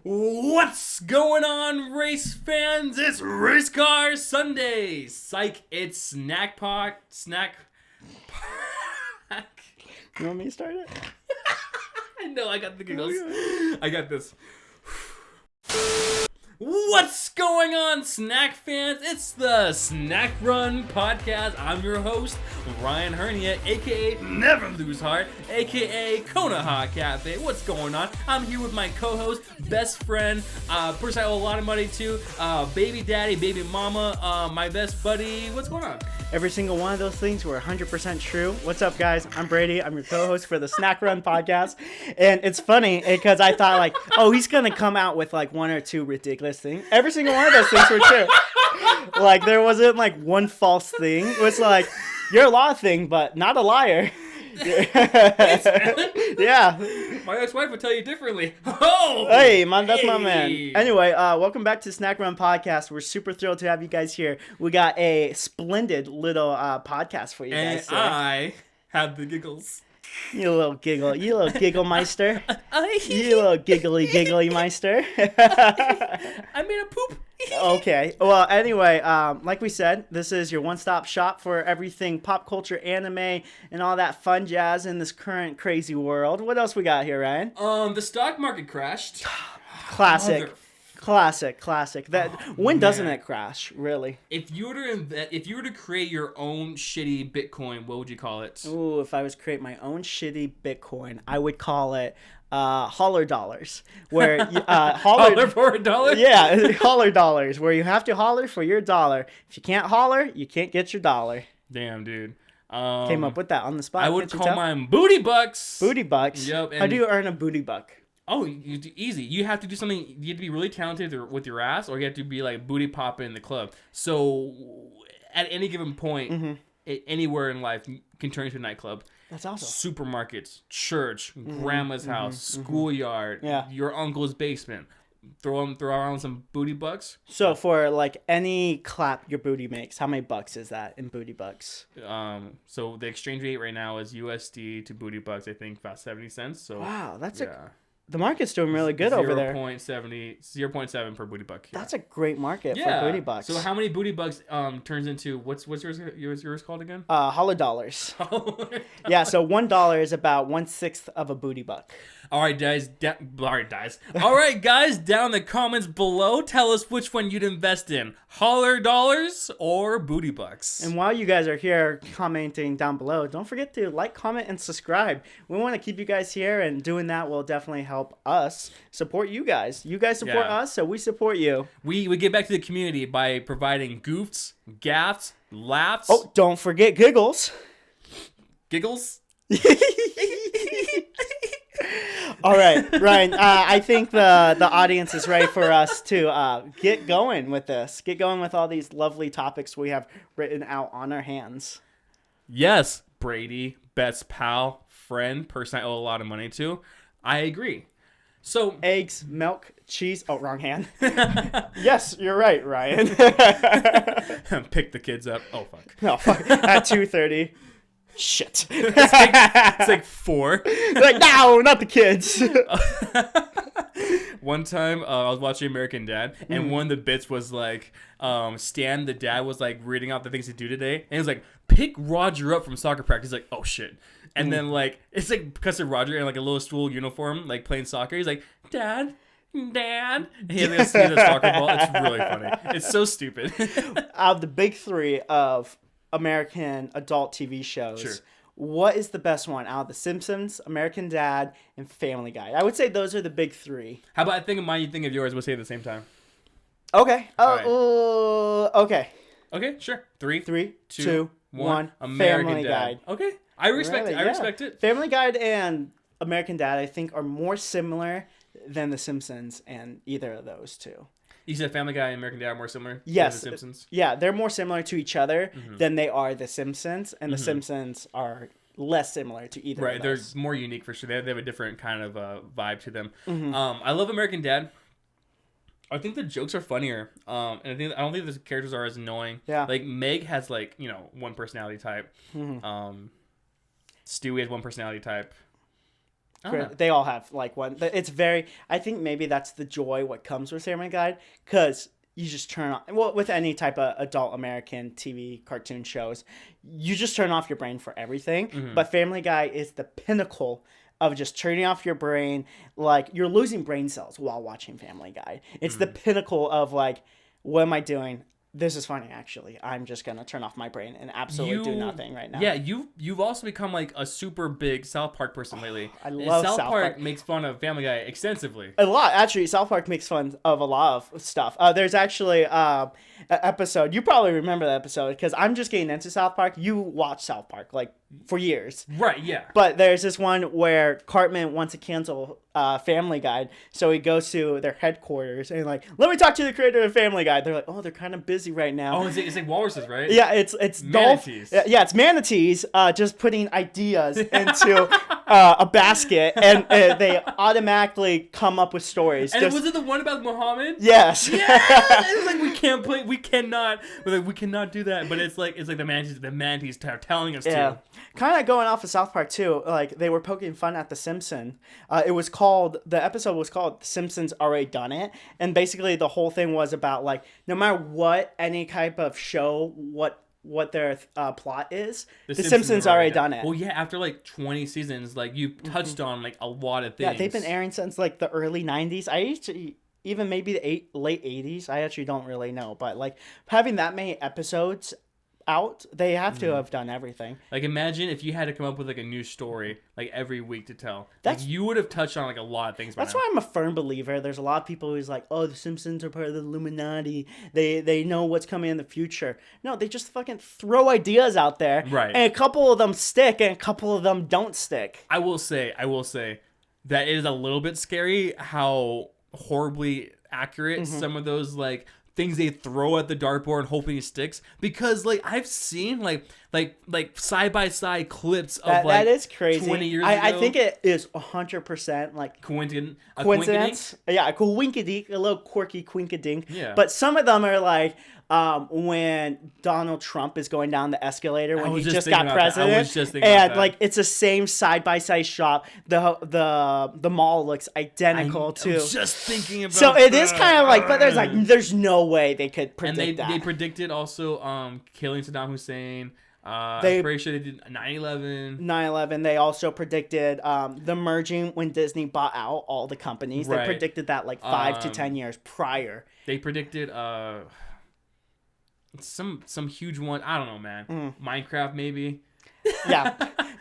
What's going on, race fans? It's Race Car Sunday. Psych, it's snack. You want me to start it? I know, I got the giggles. I got this. What's going on, snack fans? It's the Snack Run Podcast. I'm your host, Ryan Hernia, aka Never Lose Heart, aka Konoha Cafe. What's going on? I'm here with my co-host, best friend, person I owe a lot of money to, baby daddy, baby mama, my best buddy. What's going on? Every single one of those things were 100% true. What's up, guys? I'm Brady. I'm your co-host for the Snack Run Podcast. And it's funny because I thought, like, oh, he's going to come out with, like, one or two ridiculous things. Every single one of those things were true. Like, there wasn't, like, one false thing. It was like, you're a law thing, but not a liar. Yeah. My ex-wife would tell you differently. Oh! Hey, man, that's my man. Anyway, welcome back to Snack Run Podcast. We're super thrilled to have you guys here. We got a splendid little podcast for you guys. And I have the giggles. You little giggle meister. You little giggly meister. I made a poop. Okay. Well, anyway, like we said, this is your one-stop shop for everything pop culture, anime, and all that fun jazz in this current crazy world. What else we got here, Ryan? The stock market crashed. Classic. That when doesn't it crash, really? If you were to create your own shitty Bitcoin, what would you call it? Ooh, if I was to create my own shitty Bitcoin, I would call it holler dollars, where holler for a dollar. Yeah, holler dollars, where you have to holler for your dollar. If you can't holler, you can't get your dollar. Damn, dude. Came up with that on the spot. I would call mine booty bucks. Booty bucks. Yep. How do you earn a booty buck? Oh, easy. You have to do something. You have to be really talented with your ass, or you have to be like booty popping in the club. So, at any given point, anywhere in life can turn into a nightclub. That's awesome. Supermarkets, church, grandma's house, schoolyard, your uncle's basement. Throw around some booty bucks. So for like any clap your booty makes, how many bucks is that in booty bucks? So the exchange rate right now is USD to booty bucks. I think about 70 cents. So wow, the market's doing really good over there. 0.7 per booty buck. Yeah. That's a great market for booty bucks. So how many booty bucks turns into what's yours called again? Holler dollars. Yeah, so $1 is about 1/6 of a booty buck. All right, guys. All right, guys. Down in the comments below, tell us which one you'd invest in: holler dollars or booty bucks. And while you guys are here commenting down below, don't forget to like, comment, and subscribe. We want to keep you guys here, and doing that will definitely help us support you guys. You guys support us, so we support you. We give back to the community by providing goofs, gaffs, laughs. Oh, don't forget giggles. Giggles. All right, Ryan, I think the audience is ready for us to get going with this. Get going with all these lovely topics we have written out on our hands. Yes, Brady, best pal, friend, person I owe a lot of money to. I agree. So eggs, milk, cheese. Oh, wrong hand. Yes, you're right, Ryan. Pick the kids up. Oh, fuck. Oh, fuck. At 2:30. Shit. It's like 4. Like, no, not the kids. One time, I was watching American Dad, and one of the bits was like, Stan, the dad, was like reading out the things to do today, and he was like, pick Roger up from soccer practice. He's like, oh shit. And then like, it's like because of Roger in like a little school uniform, like playing soccer. He's like, Dad. And he has a soccer ball. It's really funny. It's so stupid. Out of the big three of American adult TV shows, sure, what is the best one out of The Simpsons, American Dad, and Family Guy? I would say those are the big three. How about I think of mine, you think of yours, we'll say it at the same time. Okay. Right. Okay. Okay, sure. 3, 2, 1. American Family Dad. Guy. Okay. I respect it. I respect it. Family Guy and American Dad, I think, are more similar than The Simpsons and either of those two. You said Family Guy and American Dad are more similar yes, than The Simpsons? Yeah, they're more similar to each other than they are The Simpsons, and The Simpsons are less similar to either of those. They're more unique for sure. They have a different kind of vibe to them. I love American Dad. I think the jokes are funnier, and I don't think the characters are as annoying. Yeah. Like Meg has one personality type. Stewie has one personality type. Oh. They all have like one. It's very. I think maybe that's the joy what comes with Family Guy, because you just turn on. Well, with any type of adult American TV cartoon shows, you just turn off your brain for everything. Mm-hmm. But Family Guy is the pinnacle of just turning off your brain. Like, you're losing brain cells while watching Family Guy. It's the pinnacle of like, what am I doing? This is funny, actually. I'm just gonna turn off my brain and absolutely do nothing right now. Yeah, you've also become like a super big South Park person lately. I love South South Park. Park. Makes fun of Family Guy extensively. A lot, actually. South Park makes fun of a lot of stuff. There's actually an episode. You probably remember that episode because I'm just getting into South Park. You watch South Park like for years, right? Yeah. But there's this one where Cartman wants to cancel Family Guy, so he goes to their headquarters and like, let me talk to the creator of Family Guy. They're like, oh, they're kind of busy right now. Oh, it's like walruses, right? Yeah, it's manatees. Yeah, it's manatees just putting ideas into a basket, and they automatically come up with stories. And was it the one about Muhammad? Yes. Yeah. It's like we cannot do that. But it's like the manatees are telling us to. Kind of going off of South Park too. Like, they were poking fun at The Simpsons. The episode was called "The Simpsons Already Done It," and basically the whole thing was about like, no matter what any type of show, what their plot is, The Simpsons already done it. Well, yeah, after like 20 seasons, like you touched on like a lot of things. Yeah, they've been airing since like the early 90s. I used to, even maybe the late 80s. I actually don't really know, but like having that many episodes out, they have to have done everything. Like, imagine if you had to come up with like a new story like every week to tell. Like, you would have touched on like a lot of things. That's why I'm a firm believer. There's a lot of people who's like, oh, the Simpsons are part of the Illuminati. They know what's coming in the future. No, they just fucking throw ideas out there. Right. And a couple of them stick and a couple of them don't stick. I will say that it is a little bit scary how horribly accurate some of those like things they throw at the dartboard hoping it sticks, because like I've seen like side by side clips of that is crazy. 20 years ago. I think it is 100% like coincidence. Yeah, a coinkydink, a little quirky quinkydink. Yeah. But some of them are like when Donald Trump is going down the escalator when he just got president. I was just thinking and about that. like it's the same side by side shot. The mall looks identical too. I was just thinking about so it is kind of like, but there's no way they could predict that. And they predicted also killing Saddam Hussein. I'm pretty sure they did 9/11. 9/11. They also predicted the merging when Disney bought out all the companies. Right. They predicted that like 5 to 10 years prior. They predicted some huge one. I don't know, man. Minecraft maybe. Yeah,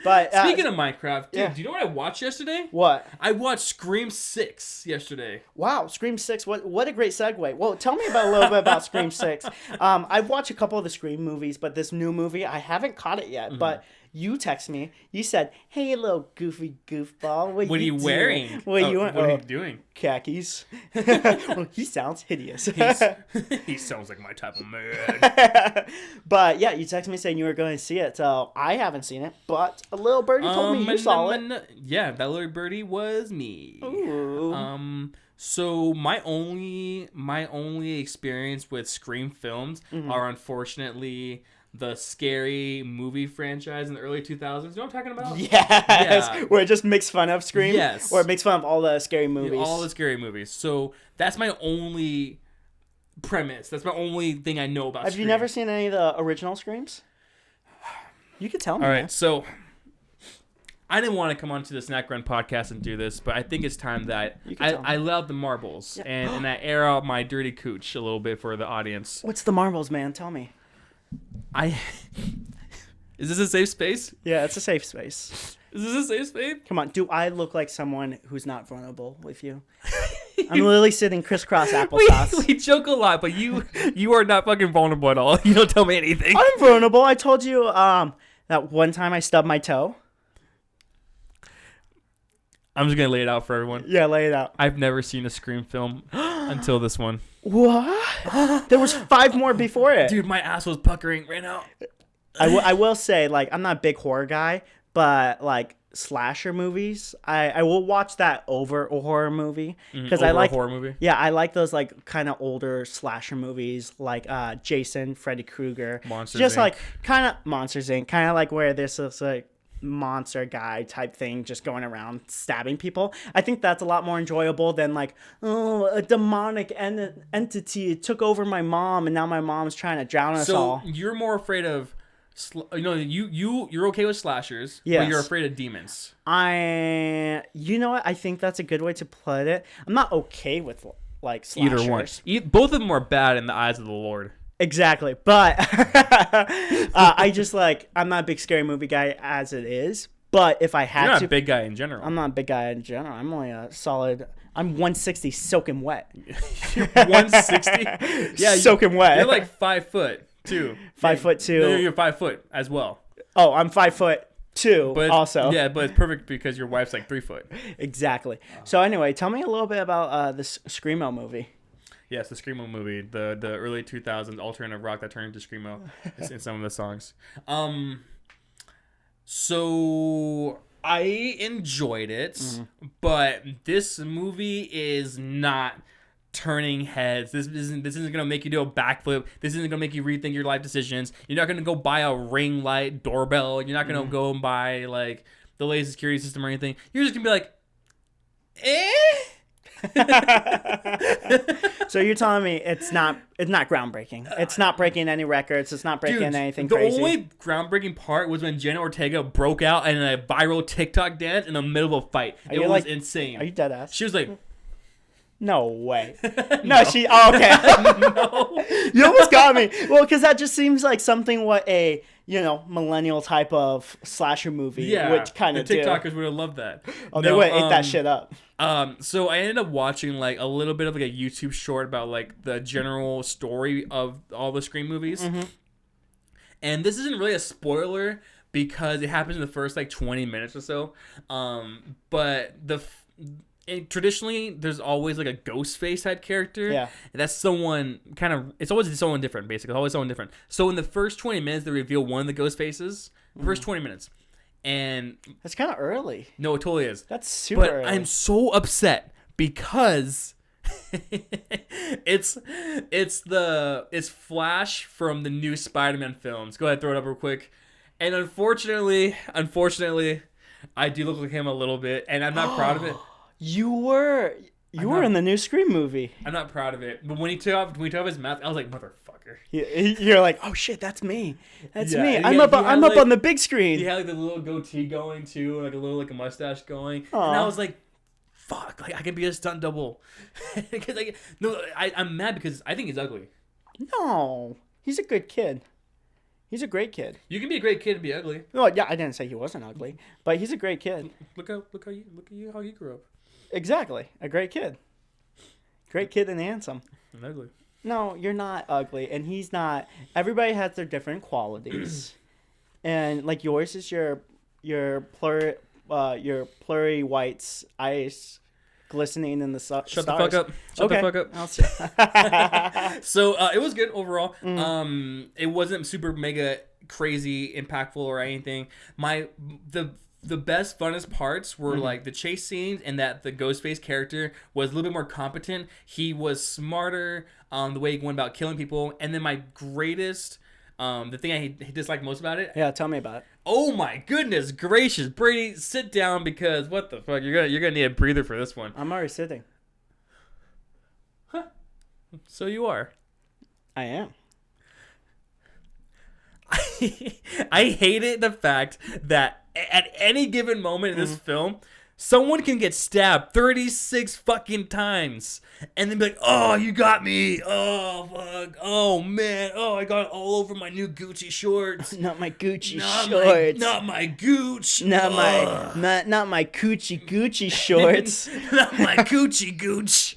but speaking of Minecraft, dude, do you know what I watched yesterday? What? I watched Scream 6 yesterday. Wow, Scream 6. What a great segue. Well, tell me a little bit about Scream 6. I've watched a couple of the Scream movies, but this new movie, I haven't caught it yet. But you text me. You said, "Hey, little goofy goofball, what are you wearing? What are you doing? Khakis." Well, he sounds hideous. He sounds like my type of man. But yeah, you texted me saying you were going to see it, so I haven't seen it. But a little birdie told me you saw it. Yeah, that little birdie was me. Ooh. So my only experience with Scream films are unfortunately the scary movie franchise in the early 2000s. You know what I'm talking about? Yes. Yeah. Where it just makes fun of Scream? Yes. Or it makes fun of all the scary movies? All the scary movies. So that's my only premise. That's my only thing I know about Have Scream. you never seen any of the original Screams? You could tell me. All right, so I didn't want to come onto the Snack Run podcast and do this, but I think it's time that I let out the marbles and I air out my dirty cooch a little bit for the audience. What's the marbles, man? Tell me. Is this a safe space? Yeah, it's a safe space. Is this a safe space? Come on, do I look like someone who's not vulnerable with you? I'm literally sitting crisscross applesauce. We joke a lot, but you are not fucking vulnerable at all. You don't tell me anything. I'm vulnerable. I told you that one time I stubbed my toe. I'm just gonna lay it out for everyone. Yeah, lay it out. I've never seen a Scream film until this one. What? There was 5 more before it. Dude, my ass was puckering right now. I will say, like, I'm not a big horror guy, but like slasher movies, I will watch that over a horror movie because I like a horror movie. Yeah, I like those like kind of older slasher movies like Jason, Freddy Krueger, Monsters just Inc. like kind of Monsters Inc. Kind of like where this is like monster guy type thing just going around stabbing people. I think that's a lot more enjoyable than like, oh, a demonic entity took over my mom and now my mom's trying to drown us all. So you're more afraid of, you're okay with slashers, Yes. but you're afraid of demons. You know what? I think that's a good way to put it. I'm not okay with like slashers. Either one. Both of them are bad in the eyes of the Lord. Exactly, but I just like, I'm not a big scary movie guy as it is. But if I had You're not to, a big guy in general. I'm not a big guy in general. I'm only a solid. I'm 160 soaking wet. You're 160. Yeah, soaking wet. You're like 5 foot too. 5'2". No, you're 5 foot as well. Oh, I'm 5'2" But also. Yeah, but it's perfect because your wife's like 3 foot. Exactly. So anyway, tell me a little bit about this Screamo movie. Yes, the Screamo movie, the early 2000s alternative rock that turned into Screamo in some of the songs. So I enjoyed it, but this movie is not turning heads. This isn't gonna make you do a backflip. This isn't gonna make you rethink your life decisions. You're not gonna go buy a ring light doorbell. You're not gonna go and buy like the latest security system or anything. You're just gonna be like, eh. So you're telling me it's not groundbreaking. It's not breaking any records. It's not breaking anything the crazy. The only groundbreaking part was when Jenna Ortega broke out in a viral TikTok dance in the middle of a fight. It was insane. Are you dead ass? She was like, no way. No, she. Oh, okay. no. You almost got me. Well, because that just seems like something what a millennial type of slasher movie would kind of do. The TikTokers would have loved that. Oh, they would have ate that shit up. So I ended up watching like a little bit of like a YouTube short about like the general story of all the Scream movies. And this isn't really a spoiler because it happens in the first like 20 minutes or so. But traditionally there's always like a ghost face type character. Yeah. And that's someone it's always someone different basically. It's always someone different. So in the first 20 minutes they reveal one of the ghost faces. The first 20 minutes. And that's kind of early. No, it totally is. That's super early. I'm so upset because it's Flash from the new Spider-Man films. Go ahead, throw it up real quick. And unfortunately, I do look like him a little bit, and I'm not proud of it. You were in the new Scream movie. I'm not proud of it. But when he took off his mask, I was like, motherfucker. You're like, oh shit, that's me. That's me. I'm up on the big screen. He had like the little goatee going too, like a little like a mustache going. Aww. And I was like, fuck, like I can be a stunt double. Because I'm mad because I think he's ugly. No, he's a good kid. He's a great kid. You can be a great kid and be ugly. No, yeah, I didn't say he wasn't ugly, but he's a great kid. Look how you grew up. Exactly, a great kid. Great kid and handsome. And ugly. No, you're not ugly, and he's not. Everybody has their different qualities, and like yours is your blurry whites eyes glistening in the stars. Shut the fuck up. Shut the fuck up. So it was good overall. It wasn't super mega crazy impactful or anything. The best, funnest parts were like the chase scenes and that the Ghostface character was a little bit more competent. He was smarter the way he went about killing people. And then my greatest, the thing I disliked most about it. Yeah, tell me about it. Oh my goodness gracious, Brady, sit down because what the fuck, you're gonna need a breather for this one. I'm already sitting. Huh? So you are. I am. I hated the fact that at any given moment in this film, someone can get stabbed 36 fucking times and then be like, oh, you got me. Oh, fuck. Oh, man. Oh, I got it all over my new Gucci shorts. Not my Gucci shorts. Not my Gooch. Not my Gucci shorts. Not my Gucci Gooch.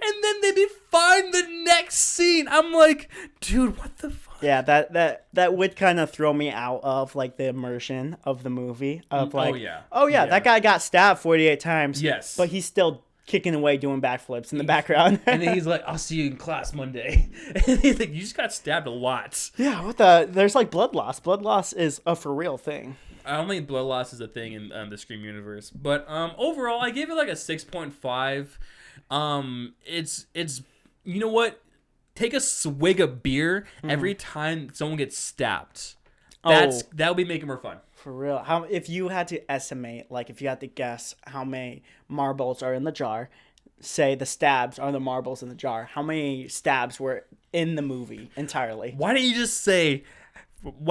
And then they find the next scene. I'm like, dude, what the fuck? Yeah, that would kind of throw me out of like the immersion of the movie of like, oh yeah, that guy got stabbed 48 times. Yes, but he's still kicking away doing backflips in the background. And then he's like, I'll see you in class Monday. And he's like, you just got stabbed a lot. Yeah, there's like blood loss. Blood loss is a for real thing. I don't think blood loss is a thing in the Scream universe, but overall I gave it like a 6.5. It's you know what? take a swig of beer every time someone gets stabbed. That would be making more fun. For real. How if you had to estimate, like if you had to guess how many marbles are in the jar, say the stabs are the marbles in the jar, how many stabs were in the movie entirely? Why don't you just say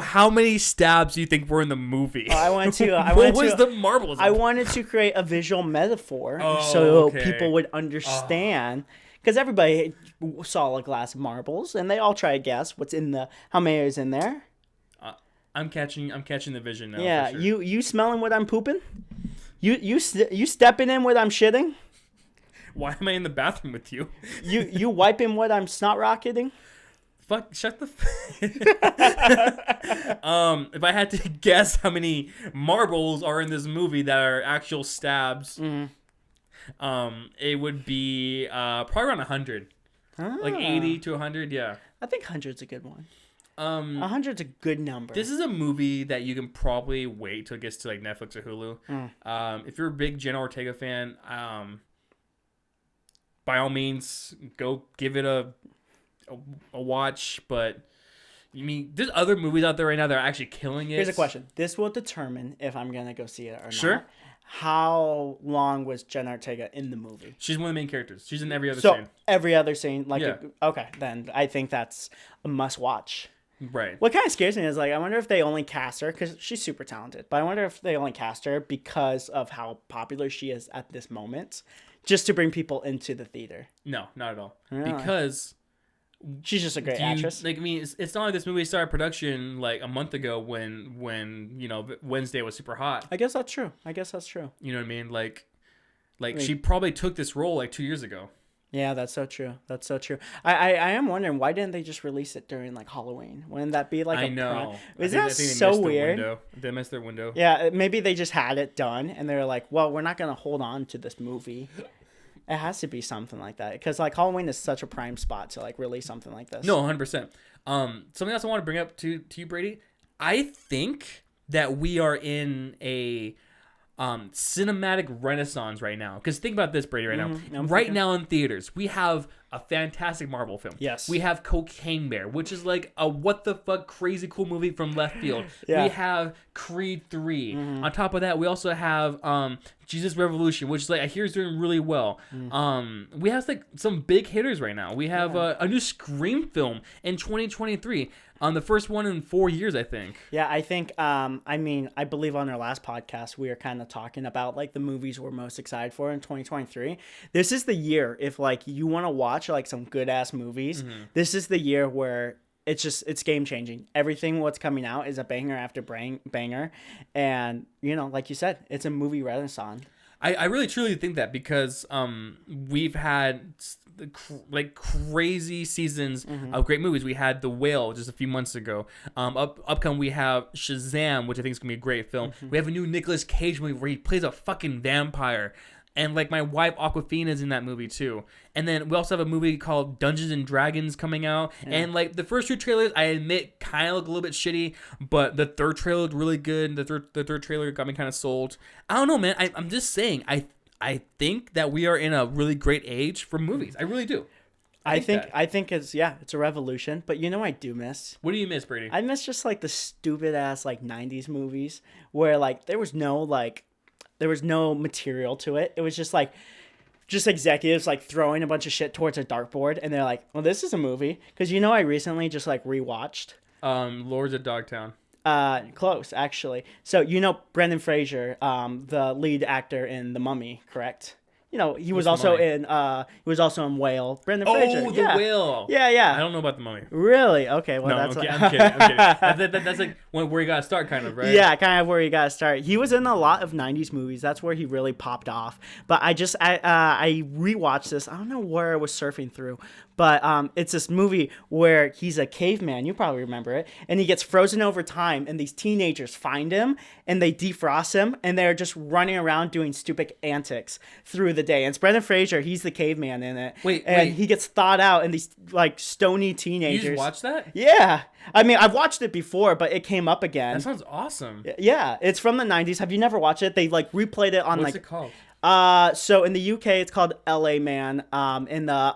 how many stabs do you think were in the movie? I wanted to. What was the marbles? I wanted to create a visual metaphor people would understand. Because everybody saw a glass of marbles, and they all try to guess how many is in there. I'm catching the vision now. Yeah, for sure. you smelling what I'm pooping? You stepping in what I'm shitting? Why am I in the bathroom with you? You wiping what I'm snot rocketing? Fuck! Shut the. If I had to guess how many marbles are in this movie that are actual stabs, it would be probably around 100, like 80 to 100. Yeah, I think 100's a good one. 100's a good number. This is a movie that you can probably wait till it gets to like Netflix or Hulu. If you're a big Jenna Ortega fan, by all means, go give it a watch. But you mean there's other movies out there right now that are actually killing it. Here's a question. This will determine if I'm gonna go see it or not. Sure. How long was Jenna Ortega in the movie? She's one of the main characters. She's in every other scene. Every other scene, Yeah. Okay, then I think that's a must watch. Right. What kind of scares me is I wonder if they only cast her because she's super talented, but I wonder if they only cast her because of how popular she is at this moment, just to bring people into the theater. No, not at all. Really? Because she's just a great actress. Like, I mean, it's not like this movie started production like a month ago when Wednesday was super hot. I guess that's true. You know what I mean? Like she probably took this role like 2 years ago. Yeah, that's so true. I am wondering, why didn't they just release it during like Halloween? Wouldn't that be like I know. Isn't that so weird? They missed their window. Yeah, maybe they just had it done and they're like, well, we're not going to hold on to this movie. It has to be something like that because like Halloween is such a prime spot to like release something like this. No, 100%. Something else I want to bring up to you, Brady. I think that we are in a cinematic renaissance right now. Because think about this, Brady, now in theaters, we have a fantastic Marvel film. Yes. We have Cocaine Bear, which is like a what the fuck crazy cool movie from left field. Yeah. We have Creed 3. On top of that, we also have Jesus Revolution, which is like I hear is doing really well. We have like some big hitters right now. We have a new Scream film in 2023. The first one in 4 years, I think. Yeah, I think, I believe on our last podcast, we were kind of talking about, like, the movies we're most excited for in 2023. This is the year, if, like, you want to watch, like, some good-ass movies, this is the year where it's game-changing. Everything what's coming out is a banger after banger. And, like you said, it's a movie renaissance. I really, truly think that because we've had like crazy seasons of great movies. We had The Whale just a few months ago. Upcoming we have Shazam, which I think is gonna be a great film. We have a new Nicolas Cage movie where he plays a fucking vampire. And like my wife Aquafina's in that movie too. And then we also have a movie called Dungeons and Dragons coming out. Yeah. And like the first two trailers, I admit, kind of look a little bit shitty, but the third trailer looked really good. The third trailer got me kind of sold. I don't know, man. I'm just saying. I think that we are in a really great age for movies. I really do. I think it's a revolution. But I do miss. What do you miss, Brady? I miss just like the stupid ass like 90s movies where like there was no material to it. It was just executives like throwing a bunch of shit towards a dartboard, and they're like, "Well, this is a movie." Because I recently just like rewatched Lords of Dogtown. Close actually. So Brendan Fraser, the lead actor in The Mummy, correct? He was also in Whale. Brendan Fraser. Oh, The Whale. Yeah. I don't know about The Mummy. Really? Okay. Well, I'm kidding. That's like where you gotta start, kind of, right? Yeah, kind of where you gotta start. He was in a lot of '90s movies. That's where he really popped off. But I rewatched this. I don't know where I was surfing through, but it's this movie where he's a caveman. You probably remember it. And he gets frozen over time, and these teenagers find him and they defrost him, and they're just running around doing stupid antics through the day. And it's Brendan Fraser. He's the caveman in it. Wait. He gets thawed out, and these like stony teenagers. You just watched that? Yeah. I mean, I've watched it before, but it came up again. That sounds awesome. Yeah, it's from the 90s. Have you never watched it? They like replayed it on What's it called? So in the UK it's called LA Man. In the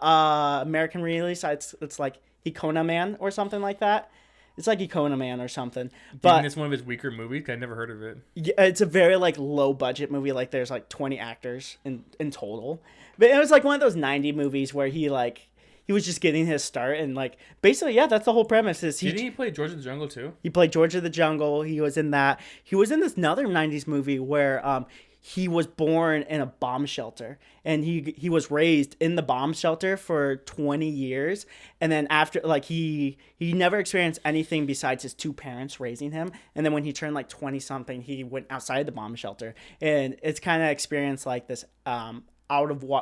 American release it's like Icona Man or something like that. It's like Icona Man or something. Do you But think it's one of his weaker movies? 'Cause I never heard of it. yeah, it's a very like low budget movie. Like there's like 20 actors in total. But it was like one of those 90 movies where he was just getting his start, and like basically that's the whole premise is Didn't he play George of the Jungle too? he played George of the Jungle. He was in that. He was in this another 90s movie where he was born in a bomb shelter, and he was raised in the bomb shelter for 20 years, and then after like he never experienced anything besides his two parents raising him, and then when he turned like 20 something, he went outside the bomb shelter, and it's kind of experienced like this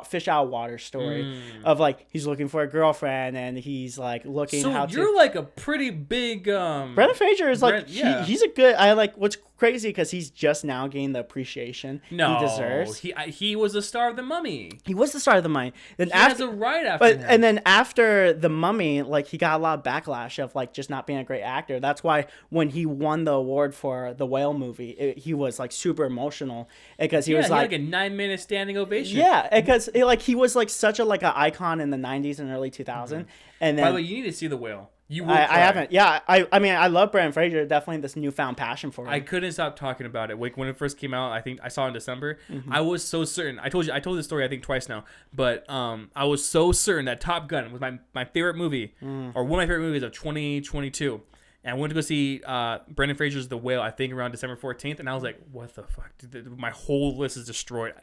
fish out of water story of like he's looking for a girlfriend, and he's like looking So you're like a pretty big Brendan Fraser is like he's a good. I like what's crazy because he's just now getting the appreciation he deserves. He was the star of The Mummy. He was the star of The Mummy. Then He has a right after him. and then after The Mummy, like he got a lot of backlash of like just not being a great actor. That's why when he won the award for the Whale movie, he was like super emotional because he was like a 9-minute standing ovation. Yeah, because he was like such a like an icon in the 90s and early 2000s. And then By the way, you need to see The Whale. You will I haven't. Yeah, I mean I love Brendan Fraser. Definitely this newfound passion for him. I couldn't stop talking about it. Like when it first came out, I think I saw it in December. I was so certain. I told this story I think twice now, but I was so certain that Top Gun was my favorite movie or one of my favorite movies of 2022. And I went to go see Brendan Fraser's The Whale, I think around December 14th, and I was like, what the fuck? My whole list is destroyed.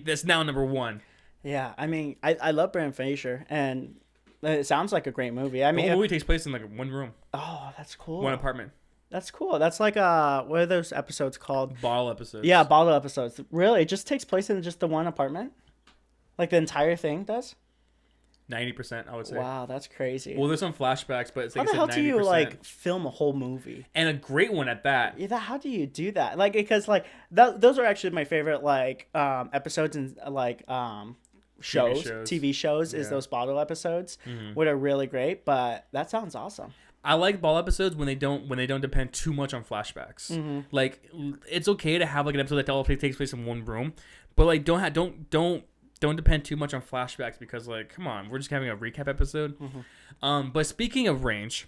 That's now number 1. Yeah, I mean, I love Brendan Fraser, and it sounds like a great movie. I mean, the whole movie takes place in like one room. Oh, that's cool. One apartment. That's cool. That's like what are those episodes called? Bottle episodes. Yeah, bottle episodes. Really, it just takes place in just the one apartment? Like the entire thing does? 90%, I would say. Wow, that's crazy. Well, there's some flashbacks, but it's like how the hell 90%. do you like film a whole movie? And a great one at that. Yeah, how do you do that? Like, because like those are actually my favorite like episodes and like TV shows is those bottle episodes, which are really great. But that sounds awesome. I like ball episodes when they don't depend too much on flashbacks. Like it's okay to have like an episode that all takes place in one room, but like don't depend too much on flashbacks because like come on, we're just having a recap episode. But speaking of range,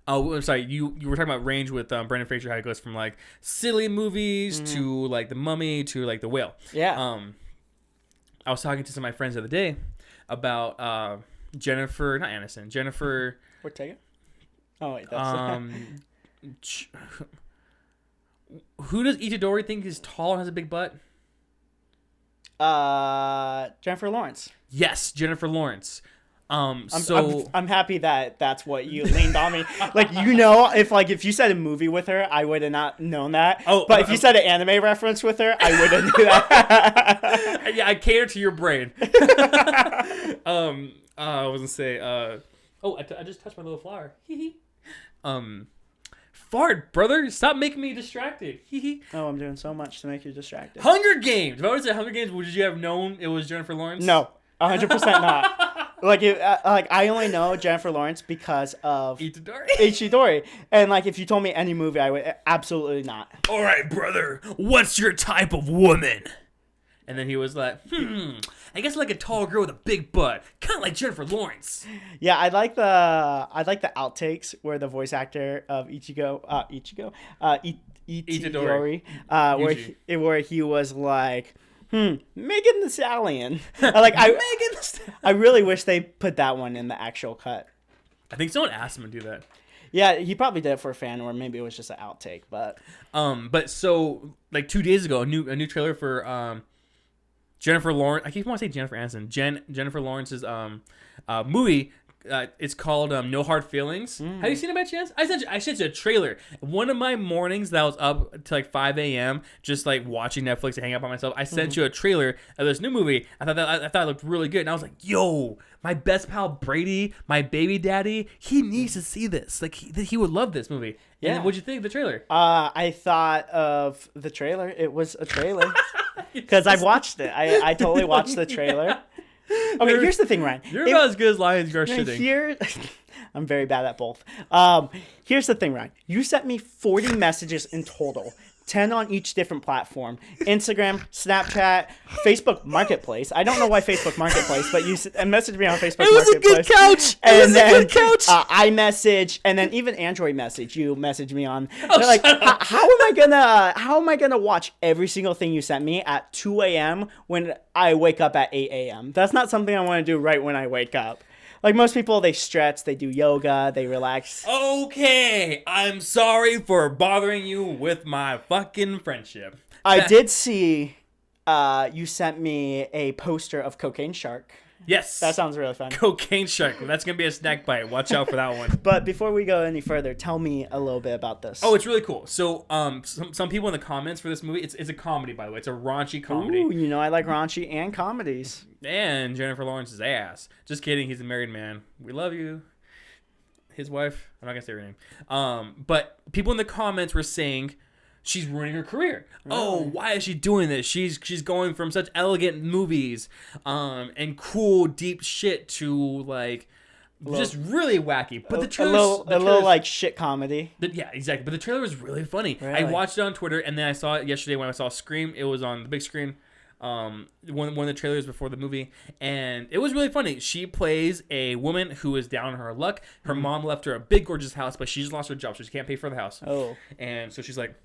I'm sorry, you were talking about range with Brendan Fraser, how it goes from like silly movies to like The Mummy to like The Whale. Yeah. I was talking to some of my friends the other day about Jennifer Ortega. Oh wait, that's who does Itadori think is tall and has a big butt? Jennifer Lawrence. Yes, Jennifer Lawrence. I'm happy that that's what you leaned on me. Like, if you said a movie with her, I would have not known that. But if you said an anime reference with her, I would have knew that. Yeah, I cater to your brain. I was gonna say, I just touched my little flower. Fart, brother. Stop making me distracted. Oh, I'm doing so much to make you distracted. Hunger Games. If I would say Hunger Games, would you have known it was Jennifer Lawrence? No, 100% not. Like I only know Jennifer Lawrence because of Itadori. And like if you told me any movie, I would absolutely not. All right, brother. What's your type of woman? And then he was like, I guess like a tall girl with a big butt, kind of like Jennifer Lawrence. Yeah, I like the outtakes where the voice actor of Itadori, where he was like, Megan Thee Stallion. I really wish they put that one in the actual cut. I think someone asked him to do that. Yeah, he probably did it for a fan, or maybe it was just an outtake. But so like 2 days ago, a new trailer for Jennifer Lawrence. I keep wanting to say Jennifer Aniston. Jennifer Lawrence's movie. It's called No Hard Feelings. Have you seen it by chance? I sent you a trailer. One of my mornings that I was up to like 5 a.m. just like watching Netflix and hanging out by myself. I sent you a trailer of this new movie. I thought it looked really good, and I was like, "Yo, my best pal Brady, my baby daddy, he needs to see this. Like he would love this movie." Yeah. And what'd you think of the trailer? I thought of the trailer. It was a trailer because I've watched it. I totally watched the trailer. Okay, here's the thing, Ryan. You're about as good as lying as you're shitting. I'm very bad at both. Here's the thing, Ryan. You sent me 40 messages in total 10 on each different platform. Instagram, Snapchat, Facebook Marketplace. I don't know why Facebook Marketplace, but you messaged me on Facebook Marketplace. It was a good couch. And then iMessage, and then even Android Message. You messaged me on. They're like, how am I gonna watch every single thing you sent me at 2 a.m. when I wake up at 8 a.m.? That's not something I want to do right when I wake up. Like most people, they stretch, they do yoga, they relax. Okay, I'm sorry for bothering you with my fucking friendship. I did see you sent me a poster of Cocaine Shark. Yes. That sounds really fun. Cocaine Shark. That's going to be a snack bite. Watch out for that one. But before we go any further, tell me a little bit about this. Oh, it's really cool. So some people in the comments for this movie, it's a comedy, by the way. It's a raunchy comedy. Ooh, you know I like raunchy and comedies. And Jennifer Lawrence's ass. Just kidding. He's a married man. We love you. His wife. I'm not going to say her name. But people in the comments were saying she's ruining her career. Really? Oh, why is she doing this? She's going from such elegant movies and cool, deep shit to like just really wacky. But the trailer, a little like shit comedy. Yeah, exactly. But the trailer was really funny. Really? I watched it on Twitter, and then I saw it yesterday when I saw Scream. It was on the big screen. One of the trailers before the movie, and it was really funny. She plays a woman who is down on her luck. Her mom left her a big, gorgeous house, but she just lost her job, so she can't pay for the house. Oh, and so she's like,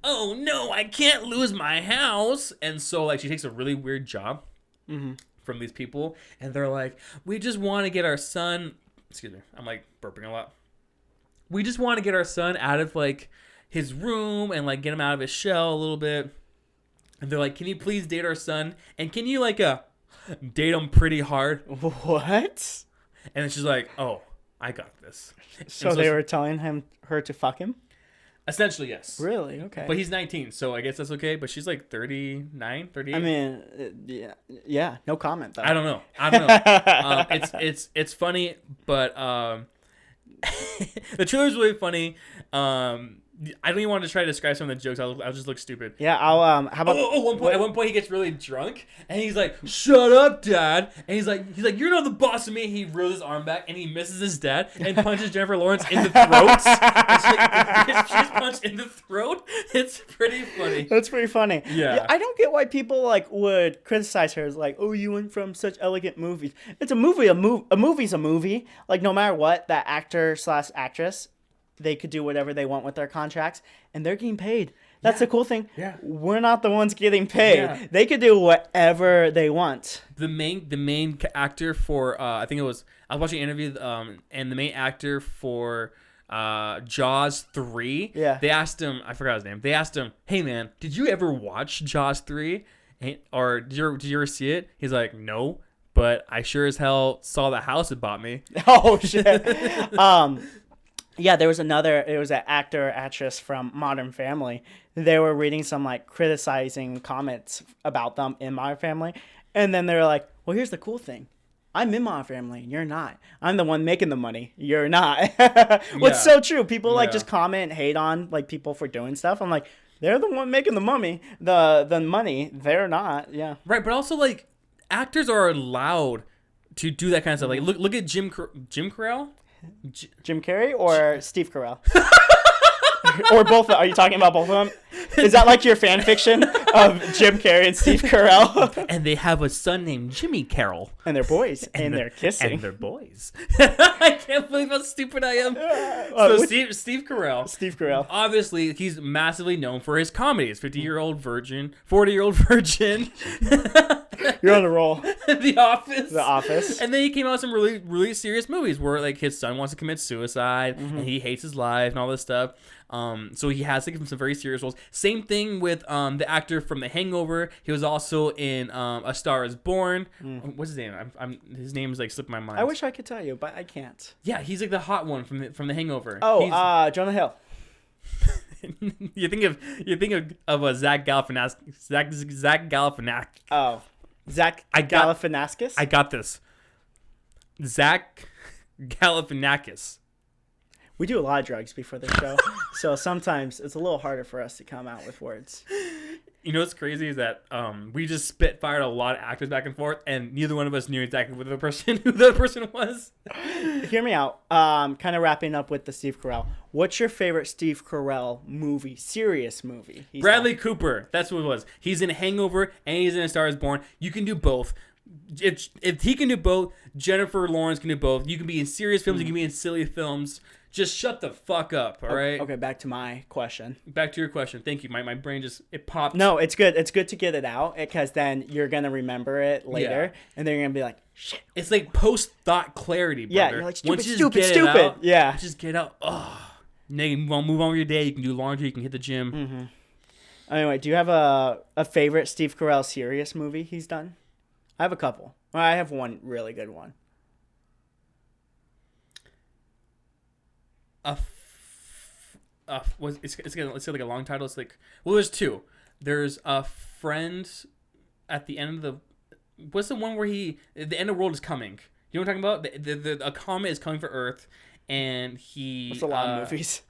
oh no, I can't lose my house. And so like she takes a really weird job from these people, and they're like, we just want to get our son, excuse me, I'm like burping a lot. We just want to get our son out of like his room and like get him out of his shell a little bit. And they're like, can you please date our son? And can you like date him pretty hard? What? And then she's like, oh, I got this. So they were telling her to fuck him? Essentially, yes. Really? Okay. But he's 19, so I guess that's okay. But she's like 39, 38. I mean, yeah. No comment though. I don't know. It's funny, but the trailer's really funny. I don't even want to try to describe some of the jokes. I'll just look stupid. Yeah, I'll. How about? At one point, he gets really drunk, and he's like, "Shut up, Dad!" And he's like, "You're not the boss of me." He reels his arm back, and he misses his dad, and punches Jennifer Lawrence in the throat. She's punched in the throat. It's pretty funny. That's pretty funny. Yeah, I don't get why people like would criticize her as like, "Oh, you went from such elegant movies." It's a movie. A movie's a movie. Like no matter what, that actor/actress. They could do whatever they want with their contracts, and they're getting paid. That's the cool thing. Yeah. We're not the ones getting paid. Yeah. They could do whatever they want. The main actor for I think it was I was watching an interview and the main actor for Jaws 3. Yeah. They asked him, I forgot his name. They asked him, "Hey man, did you ever watch Jaws 3? Or did you ever see it?" He's like, "No, but I sure as hell saw the house it bought me." Oh shit. Yeah, it was an actor or actress from Modern Family. They were reading some like criticizing comments about them in Modern Family. And then they were like, well, here's the cool thing. I'm in Modern Family and you're not. I'm the one making the money. You're not. What's so true. People like just comment and hate on like people for doing stuff. I'm like, they're the one making the money. The money. They're not. Yeah. Right, but also like actors are allowed to do that kind of stuff. Like look at Jim Carell. Jim Carrey or Steve Carell? Or both? Are you talking about both of them? Is that like your fan fiction of Jim Carrey and Steve Carell? And they have a son named Jimmy Carroll. And they're boys. And they're kissing. And they're boys. I can't believe how stupid I am. Steve Carell. Steve Carell. Obviously, he's massively known for his comedies. 50-Year-Old Virgin. 40-Year-Old Virgin. You're on a roll. The Office. The Office. And then he came out with some really, really serious movies where like his son wants to commit suicide and he hates his life and all this stuff. So he has like some very serious roles. Same thing with the actor from The Hangover. He was also in A Star Is Born. What's his name? His name is like slipping my mind. I wish I could tell you, but I can't. Yeah, he's like the hot one from the Hangover. Oh, Jonah Hill. you think of a Zach Galifianakis. Zach Galifianakis. Oh, Zach Galifianakis. I got this. Zach Galifianakis. We do a lot of drugs before the show, so sometimes it's a little harder for us to come out with words. You know what's crazy is that we just spitfired a lot of actors back and forth, and neither one of us knew exactly who the person was. Hear me out. Kind of wrapping up with the Steve Carell. What's your favorite Steve Carell movie? Serious movie? Bradley Cooper. That's what it was. He's in Hangover and he's in A Star Is Born. You can do both. If he can do both, Jennifer Lawrence can do both. You can be in serious films. You can be in silly films. Just shut the fuck up, all right? Okay, back to my question. Back to your question. Thank you. My brain just, it popped. No, it's good. It's good to get it out because then you're going to remember it later. Yeah. And then you're going to be like, shit. It's like post-thought clarity, brother. Yeah, you're like, stupid. Yeah. Just get out. Oh. Then you won't move on with your day. You can do laundry. You can hit the gym. Mm-hmm. Anyway, do you have a favorite Steve Carell serious movie he's done? I have a couple. Well, I have one really good one. It's like a long title. It's like, well, there's two. There's a friend at the end of the. What's the one where the end of the world is coming? You know what I'm talking about? A comet is coming for Earth, and he. That's a lot of movies.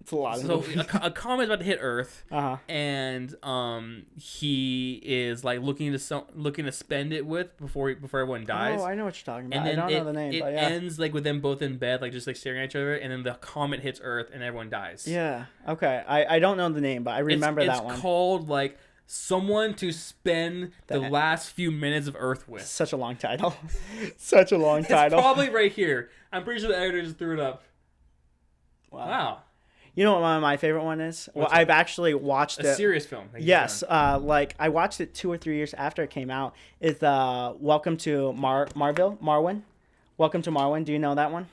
It's a lot of movies. A comet is about to hit Earth, and he is like looking to spend it before everyone dies. Oh, I know what you're talking about. And then I don't know the name. It but yeah. ends like with them both in bed, like just like staring at each other, and then the comet hits Earth, and everyone dies. Yeah. Okay. I don't know the name, but I remember that one. It's called like someone to spend the last few minutes of Earth with. Such a long title. Such a long title. It's probably right here. I'm pretty sure the editor just threw it up. Wow. You know what one of my favorite one is? Well, I've actually watched it. A serious film. Yes. Like I watched it 2 or 3 years after it came out. It's Welcome to Marwin. Welcome to Marwin. Do you know that one?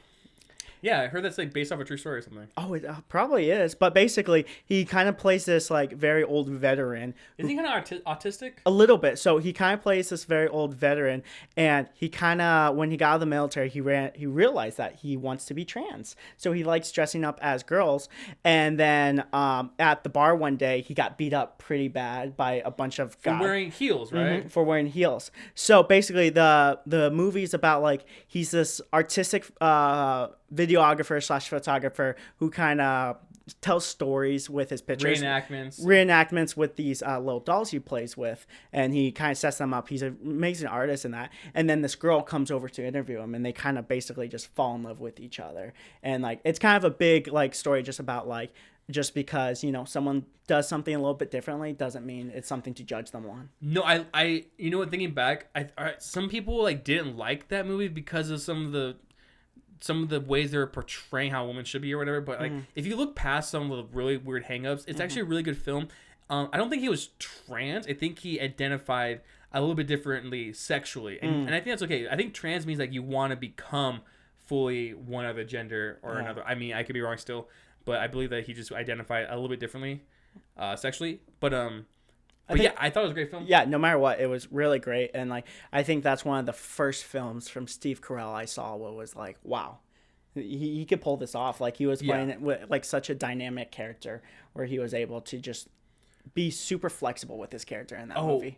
Yeah, I heard that's like based off a true story or something. Oh, it probably is. But basically, he kind of plays this like very old veteran. Is he kind of autistic? A little bit. So he kind of plays this very old veteran, and he kind of, when he got out of the military, he realized that he wants to be trans. So he likes dressing up as girls. And then at the bar one day, he got beat up pretty bad by a bunch of guys. For wearing heels, right? Mm-hmm, for wearing heels. So basically, the movie's about like he's this artistic videographer / photographer who kind of tells stories with his pictures. Reenactments with these little dolls he plays with, and he kind of sets them up. He's an amazing artist in that. And then this girl comes over to interview him, and they kind of basically just fall in love with each other. And like it's kind of a big like story just about like just because, you know, someone does something a little bit differently doesn't mean it's something to judge them on. No, I you know what, thinking back, some people like didn't like that movie because of some of the ways they were portraying how women should be or whatever. But like, if you look past some of the really weird hangups, it's actually a really good film. I don't think he was trans. I think he identified a little bit differently sexually, and I think that's okay. I think trans means like you want to become fully one other gender or another. I mean, I could be wrong still, but I believe that he just identified a little bit differently sexually. But yeah, I thought it was a great film. Yeah, no matter what, it was really great. And like, I think that's one of the first films from Steve Carell I saw where it was like, wow, he could pull this off. Like he was playing it with like such a dynamic character where he was able to just be super flexible with his character in that movie.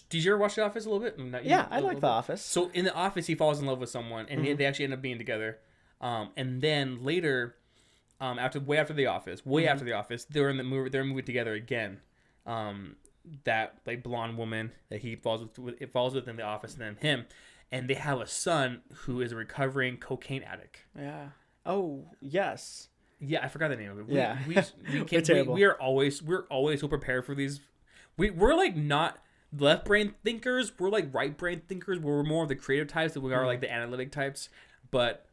Did you ever watch The Office a little bit? Yeah, I like The Office. So in The Office, he falls in love with someone, and they actually end up being together. And then later, after The Office, after The Office, they're moving together again. That like blonde woman that he falls with in The Office, and then him, and they have a son who is a recovering cocaine addict. Yeah. Oh yes. Yeah, I forgot the name of it. We're always so prepared for these. We're like not left brain thinkers. We're like right brain thinkers. We're more of the creative types than we are like the analytic types. But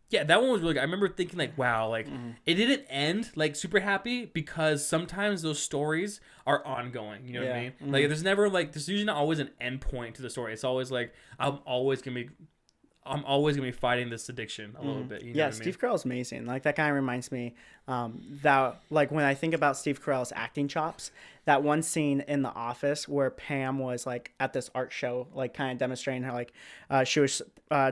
yeah, that one was really good. I remember thinking like, wow, like it didn't end like super happy because sometimes those stories are ongoing. You know what I mean? Like there's usually not always an end point to the story. It's always like I'm always gonna be fighting this addiction a little bit. You know what I mean? Steve Carell's amazing. Like that kind of reminds me that like when I think about Steve Carell's acting chops, that one scene in The Office where Pam was like at this art show, like kind of demonstrating her like she was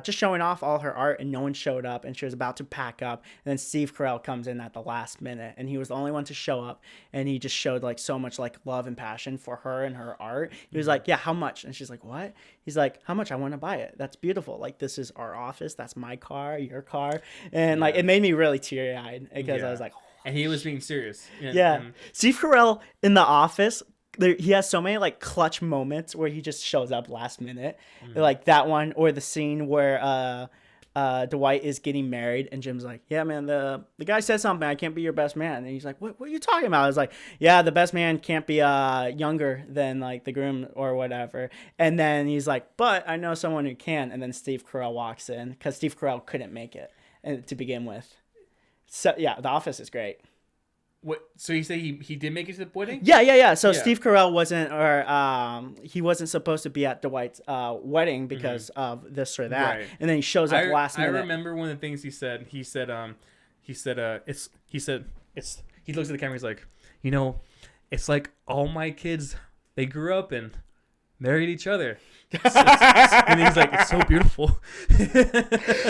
just showing off all her art and no one showed up and she was about to pack up and then Steve Carell comes in at the last minute and he was the only one to show up and he just showed like so much like love and passion for her and her art. He was like, yeah, how much? And she's like, what? He's like, how much? I want to buy it. That's beautiful. Like this is our office. That's my car, your car. And like it made me really teary-eyed because I was like, and he was being serious. Yeah. Steve Carell in The Office, he has so many like clutch moments where he just shows up last minute. Like that one, or the scene where Dwight is getting married and Jim's like, yeah, man, the guy said something, I can't be your best man. And he's like, what are you talking about? I was like, yeah, the best man can't be younger than like the groom or whatever. And then he's like, but I know someone who can. And then Steve Carell walks in because Steve Carell couldn't make it to begin with. So yeah, The Office is great. What? So you say he did make it to the wedding? Yeah. So Steve Carell he wasn't supposed to be at Dwight's wedding because of this or that, right. And then he shows up last minute. I remember one of the things he said. He looks at the camera. He's like, it's like all my kids, they grew up and married each other. And he's like, it's so beautiful.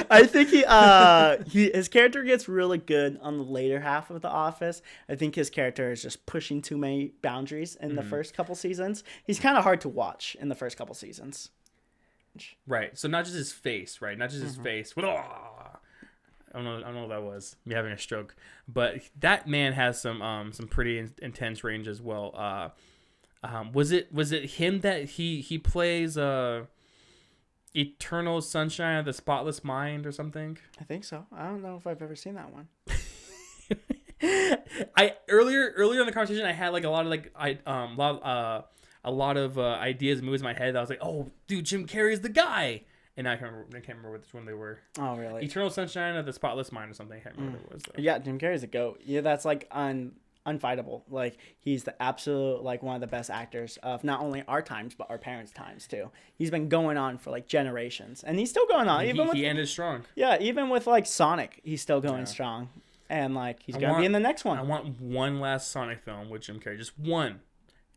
I think his character gets really good on the later half of The Office. I think his character is just pushing too many boundaries in the first couple seasons. He's kind of hard to watch in the first couple seasons. Right. So not just his face, right? Not just his face. I don't know what that was. Me having a stroke. But that man has some pretty intense range as well. Was it him that he plays Eternal Sunshine of the Spotless Mind or something? I think so. I don't know if I've ever seen that one. I earlier in the conversation I had like a lot of ideas and movies in my head that I was like, oh dude, Jim Carrey's the guy. And I can't remember which one they were. Oh really? Eternal Sunshine of the Spotless Mind or something. I can't remember what it was though. Yeah, Jim Carrey's a goat. Yeah, that's like unfightable. Like he's the absolute like one of the best actors of not only our times but our parents' times too. He's been going on for like generations, and he's still going on. He ended strong. Yeah, even with like Sonic, he's still going strong, and like he's gonna be in the next one. I want one last Sonic film with Jim Carrey, just one.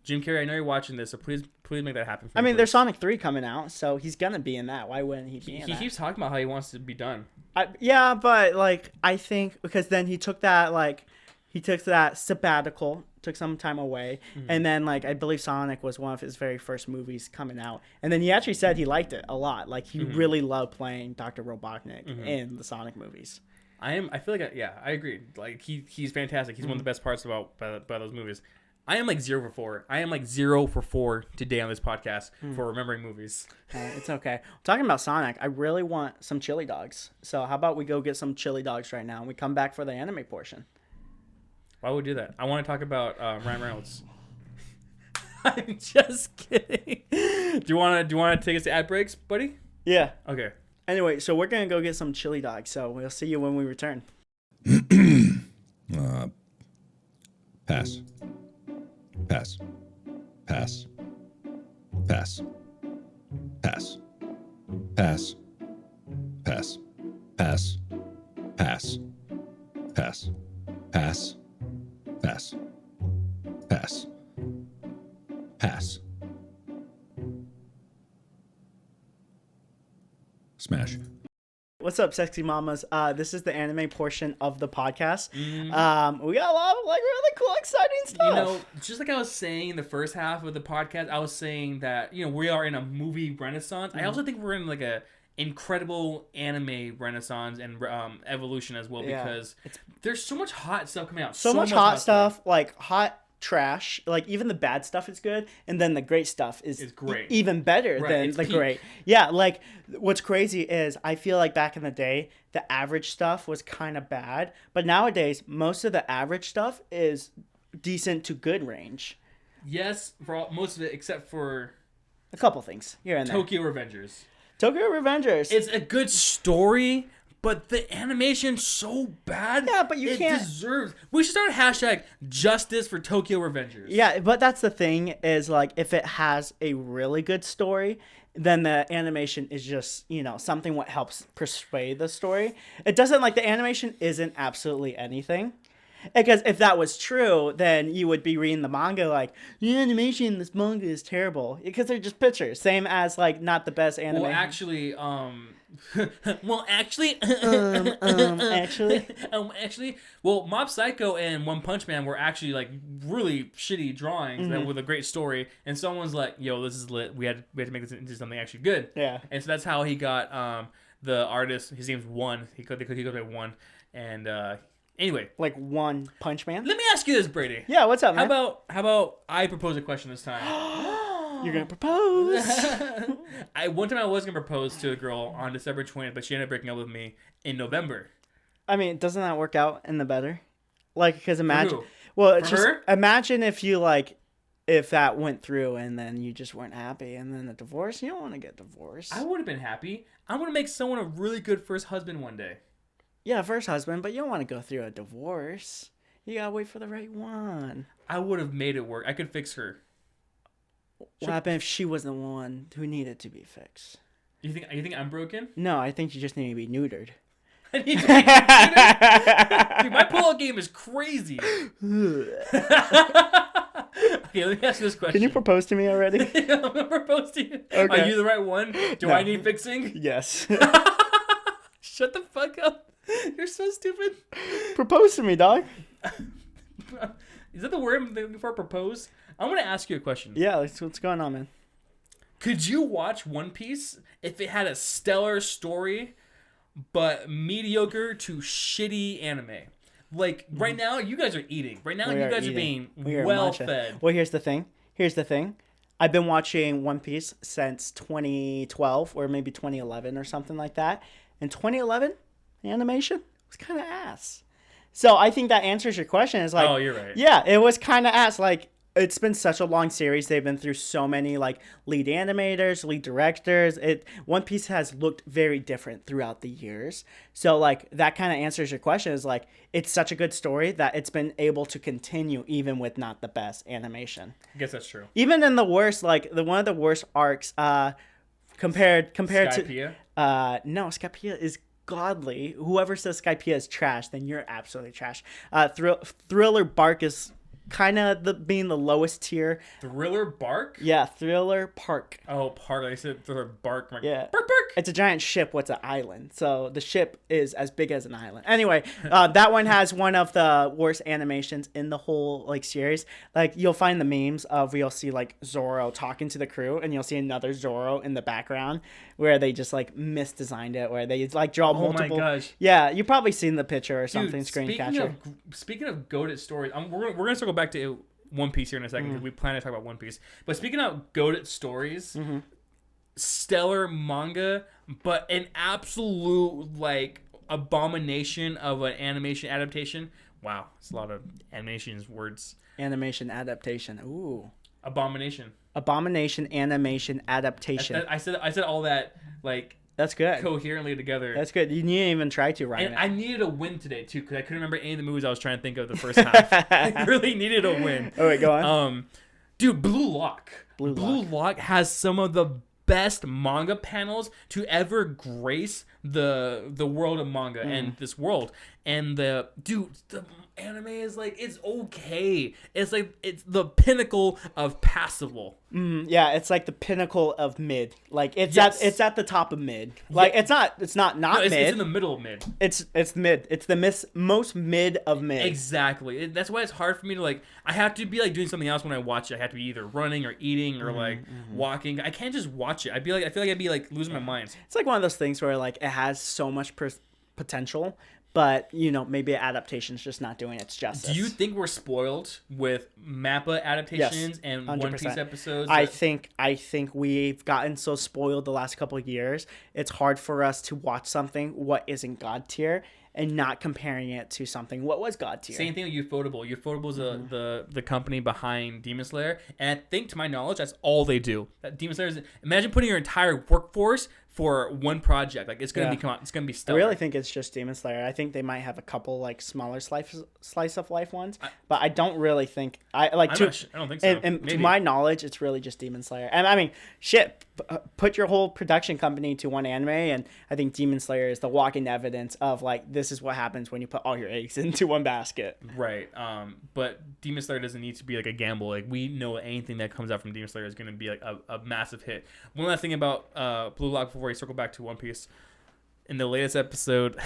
Jim Carrey, I know you're watching this, so please make that happen for me. I mean, there's Sonic 3 coming out, so he's gonna be in that. Why wouldn't he be in that? He keeps talking about how he wants to be done. Yeah, but like I think because then he took that sabbatical, took some time away, and then like I believe Sonic was one of his very first movies coming out, and then he actually said he liked it a lot. Like he really loved playing Dr. Robotnik in the Sonic movies. I feel like I agree. Like he's fantastic. He's one of the best parts about those movies. I am like 0 for 4. I am like 0 for 4 today on this podcast for remembering movies. It's okay. Talking about Sonic, I really want some chili dogs. So how about we go get some chili dogs right now and we come back for the anime portion? Why would we do that? I want to talk about Ryan Reynolds. I'm just kidding. Do you want to take us to ad breaks, buddy? Yeah. Okay. Anyway, so we're going to go get some chili dogs. So we'll see you when we return. Pass. Pass. Pass. Pass. Pass. Pass. Pass. Pass. Pass. Pass. Pass. Pass. Pass. Pass. Smash. What's up, sexy mamas? This is the anime portion of the podcast. We got a lot of like really cool, exciting stuff. Just like I was saying in the first half of the podcast, I was saying that we are in a movie renaissance. I also think we're in like a incredible anime renaissance and evolution as well, because there's so much hot stuff coming out. So much hot stuff, like hot trash. Like even the bad stuff is good, and then the great stuff is great. Even better than the great. Yeah, like what's crazy is I feel like back in the day the average stuff was kind of bad, but nowadays most of the average stuff is decent to good range. Yes, for most of it except for a couple things here and there. Tokyo Revengers. It's a good story, but the animation's so bad. Yeah, but you can't. We should start a hashtag justice for Tokyo Revengers. Yeah, but that's the thing is like if it has a really good story, then the animation is just something what helps persuade the story. It doesn't like the animation isn't absolutely anything. Because if that was true, then you would be reading the manga like, the animation in this manga is terrible. Because they're just pictures. Same as, like, not the best anime. Well, actually, Mob Psycho and One Punch Man were actually, like, really shitty drawings that with a great story. And someone's like, yo, this is lit. We had to make this into something actually good. Yeah. And so that's how he got the artist. His name's One. He goes by One. And, Anyway, Like One Punch Man. let me ask you this, Brady. Yeah, what's up, man? How about I propose a question this time? You're gonna propose? One time I was gonna propose to a girl on December 20th, but she ended up breaking up with me in November. I mean, doesn't that work out in the better? Like, because imagine. who? Well, it's For just her? imagine if you like, if that went through and then you just weren't happy, and then a divorce. You don't want to get divorced. I would have been happy. I want to make someone a really good first husband one day. Yeah, first husband, but you don't want to go through a divorce. You gotta wait for the right one. I would have made it work. I could fix her. What happened if she was the one who needed to be fixed? You think I'm broken? No, I think you just need to be neutered. I need to be neutered? Dude, my pull-out game is crazy. Okay, let me ask you this question. Can you propose to me already? I'm gonna propose to you. Okay. Are you the right one? Do No. I need fixing? Yes. Shut the fuck up. You're so stupid. Propose to me, dog. Is that the word I'm looking for? Propose? I'm gonna ask you a question. Yeah, what's going on, man? Could you watch One Piece if it had a stellar story, but mediocre to shitty anime? Like right now, you guys are eating. Right now, We you are guys eating. are We being are well matcha. fed. Well, here's the thing. I've been watching One Piece since 2012 or maybe 2011 or something like that. And 2011, the animation was kind of ass. So I think that answers your question. Is like, Oh, you're right. Yeah, it was kind of ass. Like, it's been such a long series. They've been through so many like lead animators, lead directors. One Piece has looked very different throughout the years. So like that kind of answers your question. Is like it's such a good story that it's been able to continue even with not the best animation. I guess that's true. Even in the worst, like one of the worst arcs, compared Skypiea? to no, Skypiea is godly. Whoever says Skypiea is trash, then you're absolutely trash. Thriller Bark is kind of being the lowest tier. Thriller Bark? Yeah, Thriller Park. Oh, Park. I said Thriller Bark. I'm like, Yeah. Bark, bark. It's a giant ship. What's an island? So the ship is as big as an island. Anyway, that one has one of the worst animations in the whole like series. Like you'll find the memes of you'll see like Zoro talking to the crew, and you'll see another Zoro in the background where they just like misdesigned it, where they like draw multiple. Oh my gosh. Yeah, you've probably seen the picture or something. Dude, Screen speaking capture. speaking of goated stories, we're gonna circle back to One Piece here in a second because we plan to talk about One Piece. But speaking of goated stories, stellar manga, but an absolute like abomination of an animation adaptation. Wow, it's a lot of animations words. Animation adaptation. Ooh. Abomination. Abomination animation adaptation. I said all that like That's good. coherently together. That's good. You didn't even try to write And it. I needed a win today too because I couldn't remember any of the movies I was trying to think of the first half. I really needed a win. Oh wait, go on. Dude, Blue Lock. Blue Lock has some of the best manga panels to ever grace the world of manga and this world. And the anime is like it's okay. It's like it's the pinnacle of passable. Yeah, it's like the pinnacle of mid. Like it's Yes. at the top of mid. Like Yeah. it's not No, mid. it's in the middle of mid. It's mid. It's the most mid of mid. Exactly. That's why it's hard for me to like. I have to be like doing something else when I watch it. I have to be either running or eating or like walking. I can't just watch it. I feel like I'd be like losing my mind. It's like one of those things where like it has so much potential, but you know maybe adaptation's just not doing its justice. Do you think we're spoiled with Mappa adaptations and 100%. One Piece episodes? I think we've gotten so spoiled the last couple of years. It's hard for us to watch something what isn't God tier and not comparing it to something what was God tier. Same thing with Ufotable. Ufotable is the company behind Demon Slayer, and I think to my knowledge that's all they do. That Demon Slayer is imagine putting your entire workforce for one project. Like it's gonna it's gonna be I stellar. really think it's just Demon Slayer. I think they might have a couple like smaller slice of life ones, but I don't really think I don't think so. And to Maybe. my knowledge, it's really just Demon Slayer. And I mean, shit, put your whole production company to one anime, and I think Demon Slayer is the walking evidence of like this is what happens when you put all your eggs into one basket. Right. But Demon Slayer doesn't need to be like a gamble. Like we know anything that comes out from Demon Slayer is gonna be like a massive hit. One last thing about Blue Lock before we circle back to One Piece. In the latest episode,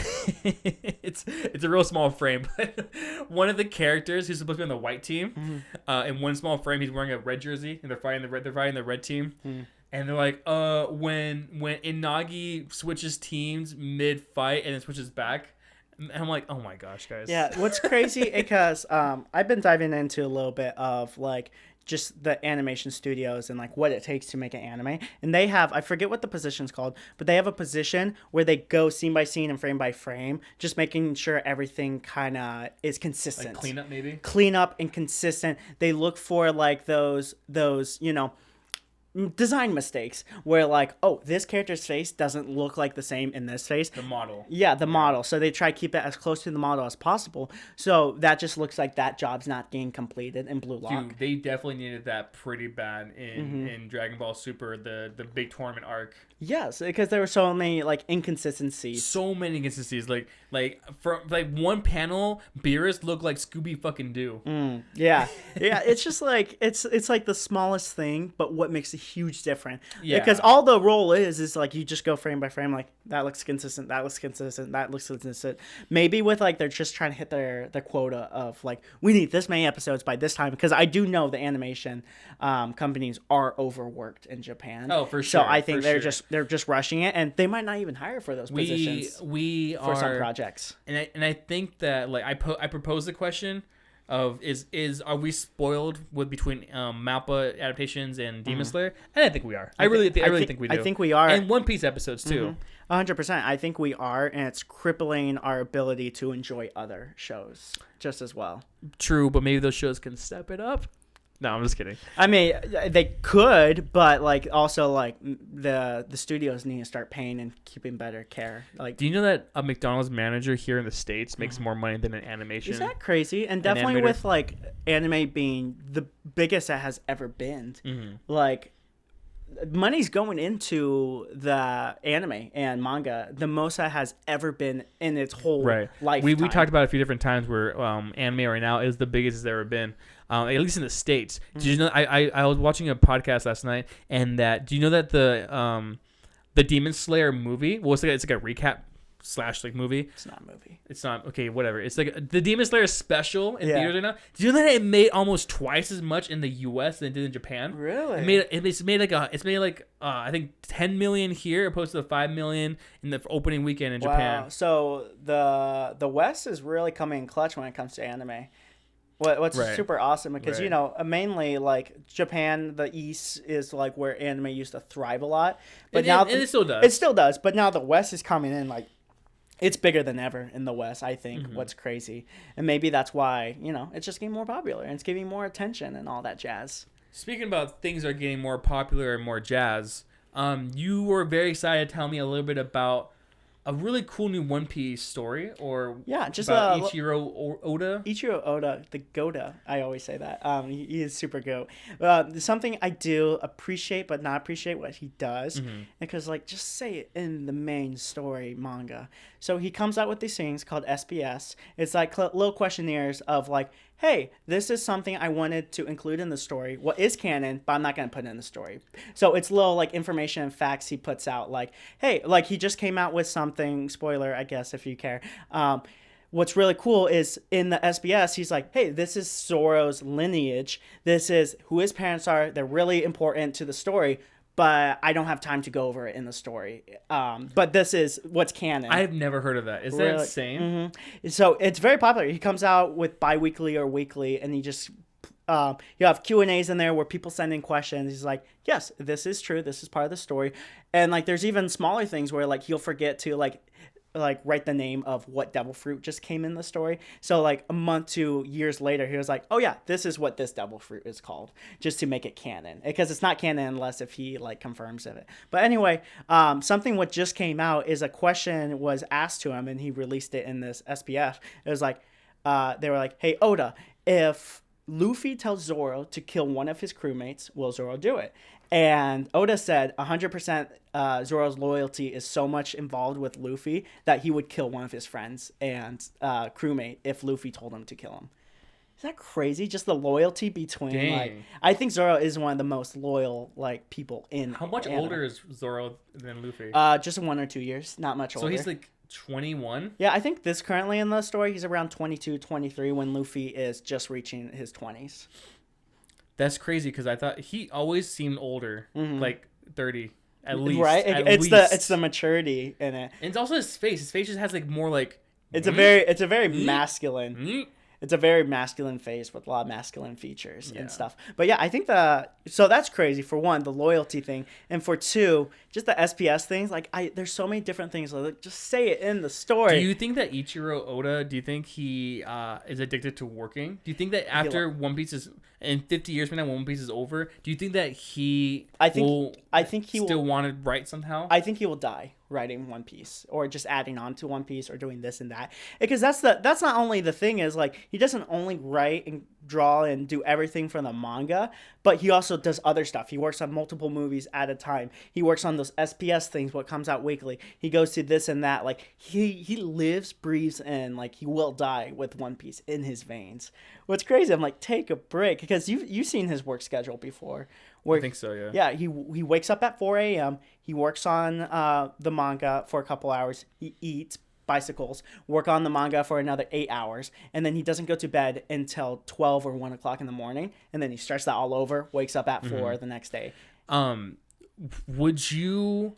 it's a real small frame, but one of the characters who's supposed to be on the white team, in one small frame, he's wearing a red jersey, and they're fighting the red team, and they're like, when Inagi switches teams mid fight and then switches back, And I'm like, oh my gosh, guys. Yeah, what's crazy because I've been diving into a little bit of like just the animation studios and like what it takes to make an anime. And they have, I forget what the position's called, but they have a position where they go scene by scene and frame by frame, just making sure everything kind of is consistent. Like cleanup maybe? Cleanup and consistent. They look for like those, design mistakes where like, oh, this character's face doesn't look like the same in this face. The model. Yeah, the model. So they try to keep it as close to the model as possible. So that just looks like that job's not getting completed in Blue Lock. Dude, they definitely needed that pretty bad in Dragon Ball Super, the big tournament arc. Yes, because there were so many like inconsistencies. So many inconsistencies. Like from like one panel, Beerus looked like Scooby fucking Doo. Yeah. Yeah, it's just like it's like the smallest thing, but what makes a huge difference. Yeah. Because all the role is like you just go frame by frame, like that looks consistent, that looks consistent, that looks consistent. Maybe with like they're just trying to hit their quota of like we need this many episodes by this time, because I do know the animation companies are overworked in Japan. Oh, for sure. So I think for sure. they're just rushing it, and they might not even hire for those positions We for are some projects. And I think that like I proposed the question of are we spoiled with between Mappa adaptations and Demon Slayer? And I think we are. I really think we do. I think we are. And One Piece episodes too. 100%. I think we are, and it's crippling our ability to enjoy other shows just as well. True, but maybe those shows can step it up. No, I'm just kidding. I mean, they could, but like also like the studios need to start paying and keeping better care. Like, do you know that a McDonald's manager here in the States makes more money than an animation? Is that crazy? And definitely animator. with like anime being the biggest that has ever been, like money's going into the anime and manga the most that has ever been in its whole life. We talked about it a few different times where anime right now is the biggest it's ever been. At least in the States. Did you know? I was watching a podcast last night, and do you know that the Demon Slayer movie? Well, it's like a recap / like movie. It's not a movie. It's not okay. Whatever. It's like the Demon Slayer special in theaters right now. Do you know that it made almost twice as much in the U.S. than it did in Japan? Really? It's made like I think 10 million here opposed to the 5 million in the opening weekend in Japan. So the West is really coming in clutch when it comes to anime. What's super awesome because mainly like Japan, the East is like where anime used to thrive a lot, but now it still does. It still does, but now the West is coming in like it's bigger than ever in the West. I think what's crazy, and maybe that's why it's just getting more popular and it's getting more attention and all that jazz. Speaking about things that are getting more popular and more jazz, you were very excited to tell me a little bit about a really cool new One Piece story, just about Ichiro Oda. Ichiro Oda, the Goda. I always say that. He is super goat. Something I do appreciate, but not appreciate what he does, because like just say it in the main story manga. So he comes out with these things called SBS. It's like little questionnaires of like, hey, this is something I wanted to include in the story. What is canon, but I'm not going to put it in the story. So it's little like information and facts he puts out. Like, hey, like he just came out with something, spoiler, I guess, if you care. What's really cool is in the SBS, he's like, hey, this is Zoro's lineage. This is who his parents are. They're really important to the story, but I don't have time to go over it in the story. But this is what's canon. I have never heard of that. Is that insane? So it's very popular. He comes out with bi-weekly or weekly, and he just you have Q&As in there where people send in questions. He's like, yes, this is true. This is part of the story. And like there's even smaller things where like he'll forget to like write the name of what devil fruit just came in the story. So like a month to years later, he was like, oh yeah, this is what this devil fruit is called, just to make it canon, because it's not canon unless if he like confirms it. But anyway, something what just came out is a question was asked to him, and he released it in this SPF. It was like, they were like, hey Oda, if Luffy tells Zoro to kill one of his crewmates, will Zoro do it? And Oda said 100% Zoro's loyalty is so much involved with Luffy that he would kill one of his friends and crewmate if Luffy told him to kill him. Is that crazy? Just the loyalty between like I think Zoro is one of the most loyal like people in. How much older is Zoro than Luffy? Just 1 or 2 years, not much older. So he's like 21? Yeah, I think this currently in the story he's around 22, 23 when Luffy is just reaching his 20s. That's crazy because I thought he always seemed older, like 30 at least. Right? It's the maturity in it. And it's also his face. His face just has like more like It's a very masculine. Mm. It's a very masculine face with a lot of masculine features Yeah. and stuff. But yeah, I think so that's crazy for one, the loyalty thing, and for two, just the SPS things. Like there's so many different things. Like just say it in the story. Do you think that Ichiro Oda? Do you think he is addicted to working? Do you think that after One Piece is in 50 years from now, when One Piece is over, do you think that I think he still will want to write somehow? I think he will die writing One Piece or just adding on to One Piece or doing this and that. Because that's not only the thing is like he doesn't only write and draw and do everything from the manga, but he also does other stuff. He works on multiple movies at a time. He works on those SPS things, what comes out weekly. He goes to this and that. Like he lives, breathes, and like he will die with One Piece in his veins. What's crazy, I'm like, take a break, because you've seen his work schedule before. I think so, yeah. Yeah, he wakes up at 4 a.m. He works on the manga for a couple hours. He eats, bicycles, work on the manga for another 8 hours, and then he doesn't go to bed until 12 or 1 o'clock in the morning, and then he starts that all over, wakes up at 4 the next day. Would you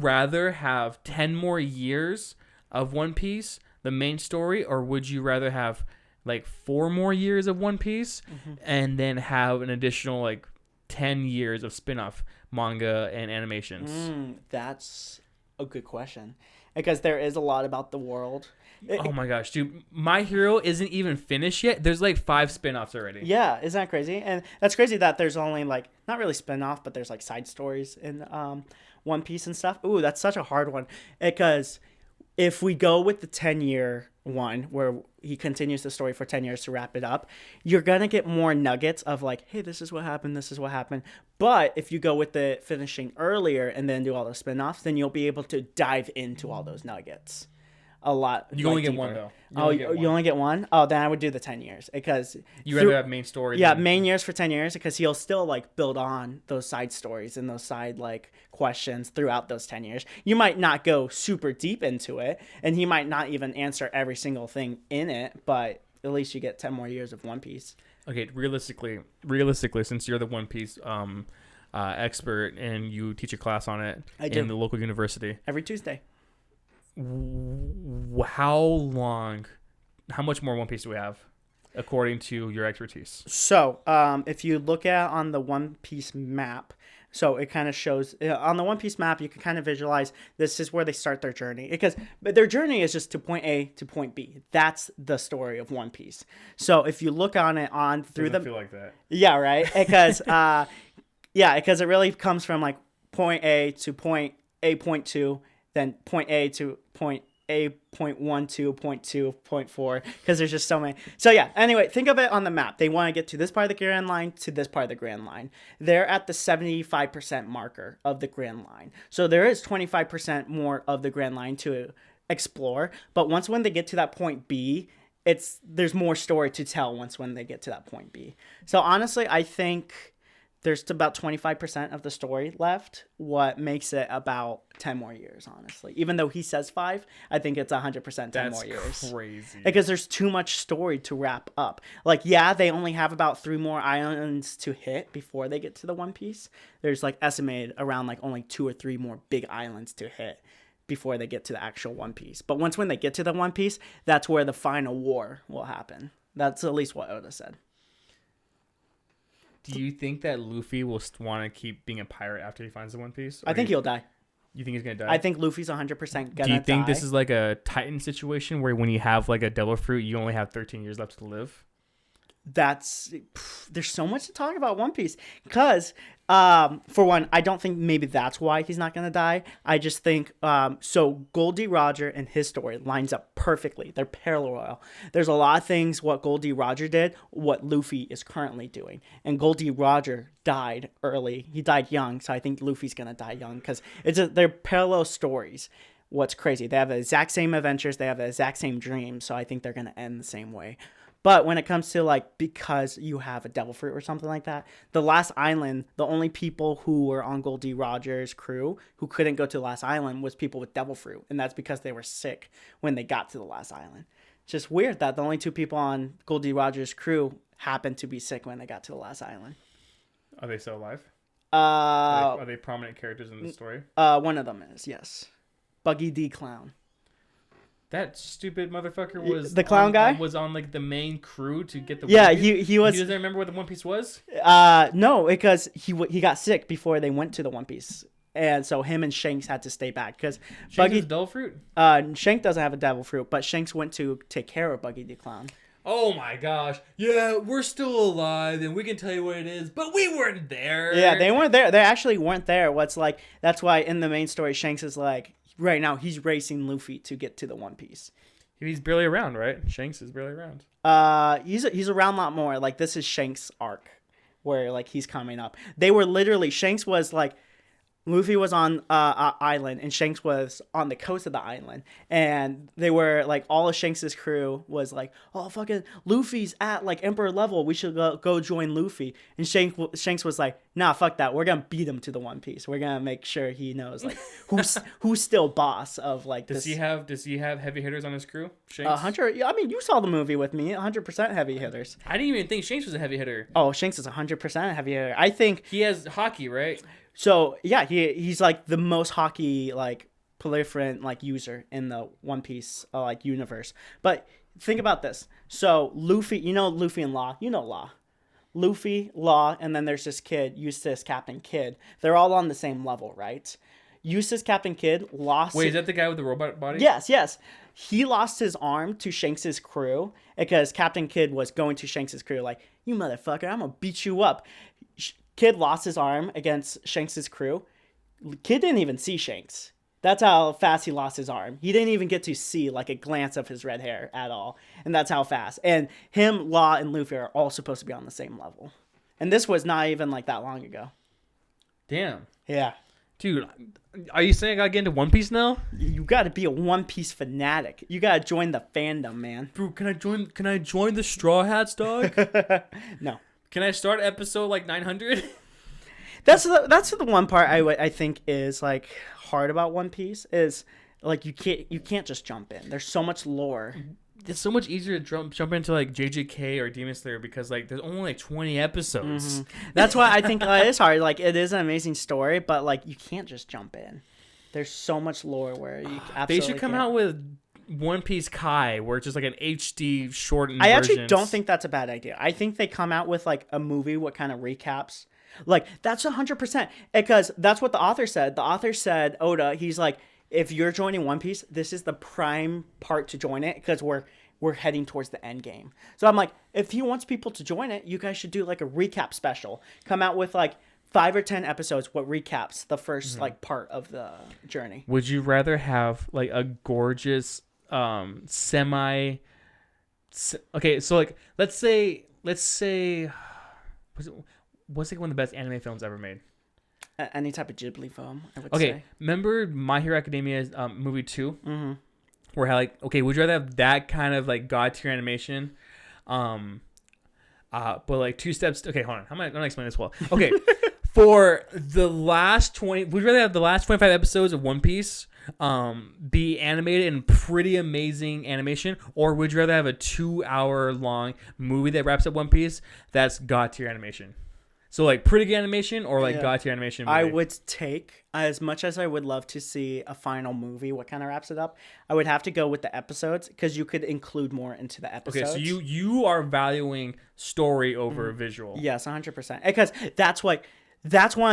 rather have 10 more years of One Piece, the main story, or would you rather have like 4 more years of One Piece and then have an additional like 10 years of spin-off manga and animations? That's a good question, because there is a lot about the world. Oh my gosh, dude. My Hero isn't even finished yet. There's like 5 spin-offs already. Yeah, isn't that crazy? And that's crazy that there's only like, not really spin-off, but there's like side stories in One Piece and stuff. Ooh, that's such a hard one, because if we go with the 10-year one where he continues the story for 10 years to wrap it up, you're gonna get more nuggets of like, hey, this is what happened. But if you go with the finishing earlier and then do all the spin-offs, then you'll be able to dive into all those nuggets a lot. You only get one though. You only get one? Oh, then I would do the 10 years, because you rather have main story. Yeah, main years for 10 years, because he'll still like build on those side stories and those side like questions throughout those 10 years. You might not go super deep into it, and he might not even answer every single thing in it, but at least you get 10 more years of One Piece. Okay, realistically, since you're the One Piece expert and you teach a class on it in the local university every Tuesday. How much more One Piece do we have according to your expertise? So if you look at on the One Piece map, so it kind of shows on the One Piece map, you can kind of visualize this is where they start their journey, because their journey is just to point A to point B. That's the story of One Piece. So if you look on it on through Doesn't feel like that. Yeah, right, because because it really comes from like point A to point A point 2, then point A to point A, point 1, 2, point 2, point 4, because there's just so many. So yeah, anyway, think of it on the map. They want to get to this part of the Grand Line to this part of the Grand Line. They're at the 75% marker of the Grand Line. So there is 25% more of the Grand Line to explore. But when they get to that point B, there's more story to tell when they get to that point B. So honestly, I think there's about 25% of the story left, what makes it about 10 more years, honestly. Even though he says 5, I think it's 100% 10 more years. That's crazy. Because there's too much story to wrap up. Like, yeah, they only have about 3 more islands to hit before they get to the One Piece. There's, like, estimated around, like, only 2 or 3 more big islands to hit before they get to the actual One Piece. But when they get to the One Piece, that's where the final war will happen. That's at least what Oda said. Do you think that Luffy will want to keep being a pirate after he finds the One Piece? I think he'll die. You think he's going to die? I think Luffy's 100% gonna die. Do you think this is like a Titan situation where when you have like a devil fruit, you only have 13 years left to live? There's so much to talk about One Piece, because for one, I don't think maybe that's why he's not gonna die. I just think so Goldie Roger and his story lines up perfectly. They're parallel. There's a lot of things what Goldie Roger did, what Luffy is currently doing, and Goldie Roger died early. He died young, so I think Luffy's gonna die young, because they're parallel stories. What's crazy, they have the exact same adventures, they have the exact same dreams, so I think they're gonna end the same way. But when it comes to, like, because you have a devil fruit or something like that, the last island, the only people who were on Goldie Roger's crew who couldn't go to the last island was people with devil fruit. And that's because they were sick when they got to the last island. It's just weird that the only 2 people on Goldie Roger's crew happened to be sick when they got to the last island. Are they still alive? Are they prominent characters in the story? One of them is, yes. Buggy D Clown. That stupid motherfucker was the clown guy was on like the main crew to get the yeah One Piece. he was He doesn't remember what the One Piece was. no, because he got sick before they went to the One Piece, and so him and Shanks had to stay back because Buggy is devil fruit. Shanks doesn't have a devil fruit, but Shanks went to take care of Buggy the Clown. Oh my gosh! Yeah, we're still alive, and we can tell you what it is, but we weren't there. Yeah, they weren't there. They actually weren't there. That's why in the main story, Shanks is like right now he's racing Luffy to get to the One Piece. He's barely around, right? Shanks is barely around. He's around a lot more. Like this is Shanks' arc, where like he's coming up. They were literally Shanks was like. Luffy was on an island, and Shanks was on the coast of the island. And they were, like, all of Shanks' crew was like, oh, fucking Luffy's at, like, Emperor level. We should go join Luffy. And Shanks was like, nah, fuck that. We're going to beat him to the One Piece. We're going to make sure he knows, like, who's still boss of, like, Does he have heavy hitters on his crew, Shanks? 100. I mean, you saw the movie with me. 100% heavy hitters. I didn't even think Shanks was a heavy hitter. Oh, Shanks is 100% heavy hitter. I think... He has hockey, right? So yeah, he's like the most hockey like proliferant like user in the One Piece like universe. But think about this. So Luffy, Luffy and Law, Luffy, Law, and then there's this kid, Eustace, Captain Kidd. They're all on the same level, right? Eustace, Captain Kidd lost. Wait, is that the guy with the robot body? Yes. He lost his arm to Shanks' crew because Captain Kidd was going to Shanks' crew like, you motherfucker, I'm gonna beat you up. Kid lost his arm against Shanks' crew. Kid didn't even see Shanks. That's how fast he lost his arm. He didn't even get to see like a glance of his red hair at all. And that's how fast. And him, Law, and Luffy are all supposed to be on the same level. And this was not even like that long ago. Damn. Yeah. Dude, are you saying I gotta get into One Piece now? You gotta be a One Piece fanatic. You gotta join the fandom, man. Bro, can I join the Straw Hats, dog? No. Can I start episode like 900? That's the one part I think is like hard about One Piece is like you can't just jump in. There's so much lore. It's so much easier to jump into like JJK or Demon Slayer because like there's only like 20 episodes. Mm-hmm. That's why I think it is hard. Like it is an amazing story, but like you can't just jump in. There's so much lore where you absolutely They should come out with One Piece Kai, where it's just like an HD shortened I actually versions. don't think that's a bad idea. I think they come out with like a movie what kind of recaps. Like that's 100% because that's what the author said. The author said, Oda, he's like, if you're joining One Piece, this is the prime part to join it because we're heading towards the end game. So I'm like, if he wants people to join it, you guys should do like a recap special. Come out with like 5 or 10 episodes what recaps the first like part of the journey. Would you rather have like a gorgeous okay, so like let's say what's like one of the best anime films ever made? Any type of Ghibli film, I would okay, say. remember My Hero Academia's movie 2? Mm-hmm. Where like, okay, would you rather have that kind of like god tier animation, but like 2 steps? Okay, hold on, I'm gonna explain this well. Okay, for the last 20, would you rather have the last 25 episodes of One Piece be animated in pretty amazing animation, or would you rather have a 2-hour long movie that wraps up One Piece that's god tier animation? So like pretty good animation or like god tier animation movie? I would take, as much as I would love to see a final movie, what kind of wraps it up, I would have to go with the episodes because you could include more into the episodes. Okay, so you are valuing story over visual. Yes, 100%. Because that's one